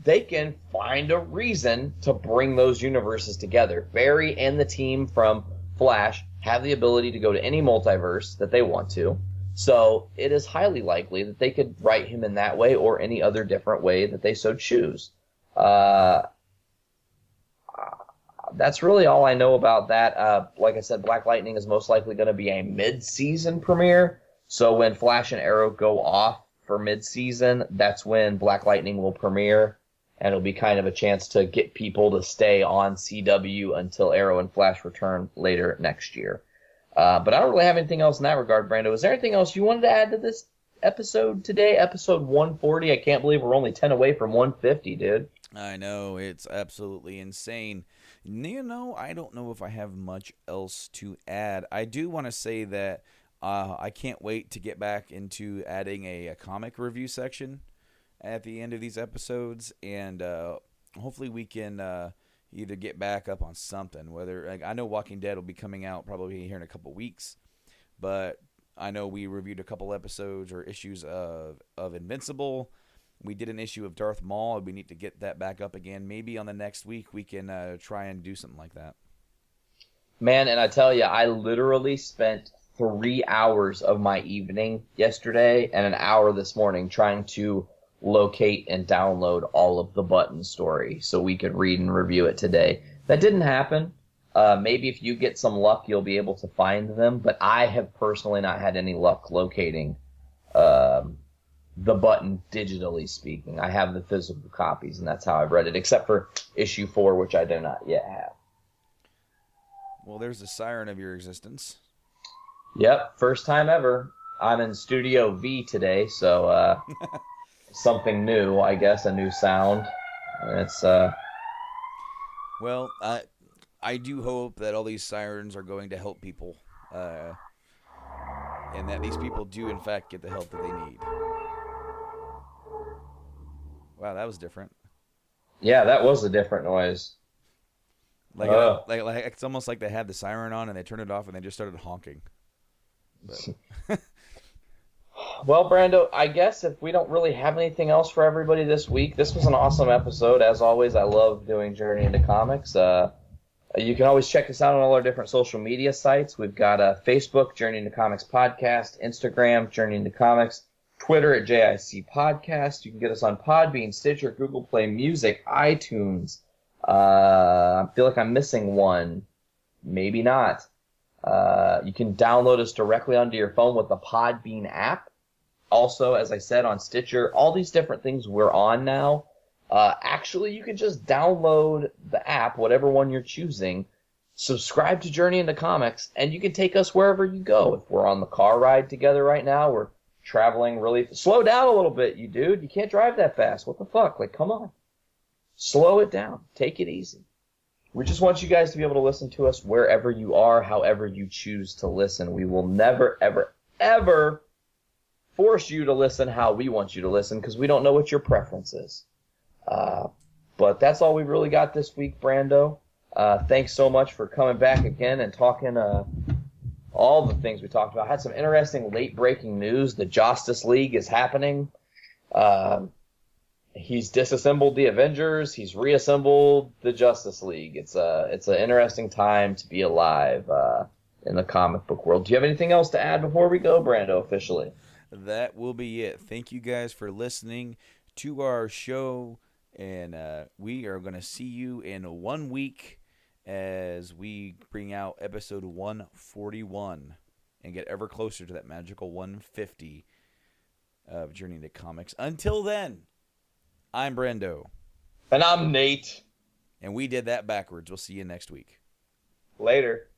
they can find a reason to bring those universes together. Barry and the team from Flash have the ability to go to any multiverse that they want to. So it is highly likely that they could write him in that way or any other different way that they so choose. That's really all I know about that. Like I said, Black Lightning is most likely going to be a mid-season premiere. So when Flash and Arrow go off for mid-season, that's when Black Lightning will premiere. And it'll be kind of a chance to get people to stay on CW until Arrow and Flash return later next year. But I don't really have anything else in that regard, Brando. Is there anything else you wanted to add to this episode today? Episode 140. I can't believe we're only 10 away from 150, dude. I know, it's absolutely insane. I don't know if I have much else to add. I do want to say that I can't wait to get back into adding a comic review section at the end of these episodes, and hopefully we can either get back up on something. Whether I know Walking Dead will be coming out probably here in a couple weeks, but I know we reviewed a couple episodes or issues of Invincible. We did an issue of Darth Maul. We need to get that back up again. Maybe on the next week we can try and do something like that. Man, and I tell you, I literally spent 3 hours of my evening yesterday and an hour this morning trying to locate and download all of the Button story so we could read and review it today. That didn't happen. Maybe if you get some luck, you'll be able to find them, but I have personally not had any luck locating the Button digitally speaking. I have the physical copies, and that's how I've read it, except for issue 4, which I do not yet have. Well, there's the siren of your existence. Yep, first time ever. I'm in Studio V today, so something new, I guess, a new sound. It's Well, I do hope that all these sirens are going to help people, and that these people do, in fact, get the help that they need. Wow, that was different. yeah, that was a different noise. Like it's almost like they had the siren on and they turned it off and they just started honking. But. Well, Brando, I guess if we don't really have anything else for everybody this week, this was an awesome episode. As always, I love doing Journey into Comics. You can always check us out on all our different social media sites. We've got Facebook, Journey into Comics Podcast, Instagram, Journey into Comics, Twitter at JIC Podcast. You can get us on Podbean, Stitcher, Google Play Music, iTunes. I feel like I'm missing one. Maybe not. You can download us directly onto your phone with the Podbean app. Also, as I said, on Stitcher, all these different things we're on now. Actually, you can just download the app, whatever one you're choosing, subscribe to Journey into Comics, and you can take us wherever you go. If we're on the car ride together right now, we're traveling really... Slow down a little bit, you dude. You can't drive that fast. What the fuck? Like, come on. Slow it down. Take it easy. We just want you guys to be able to listen to us wherever you are, however you choose to listen. We will never, ever, ever force you to listen how we want you to listen because we don't know what your preference is. But that's all we really got this week, Brando. Thanks so much for coming back again and talking all the things we talked about. Had some interesting late-breaking news. The JOSStice League is happening. He's disassembled the Avengers. He's reassembled the Justice League. It's an interesting time to be alive in the comic book world. Do you have anything else to add before we go, Brando, officially? That will be it. Thank you guys for listening to our show, and we are going to see you in 1 week as we bring out episode 141 and get ever closer to that magical 150 of Journey into Comics. Until then, I'm Brando. And I'm Nate. And we did that backwards. We'll see you next week. Later.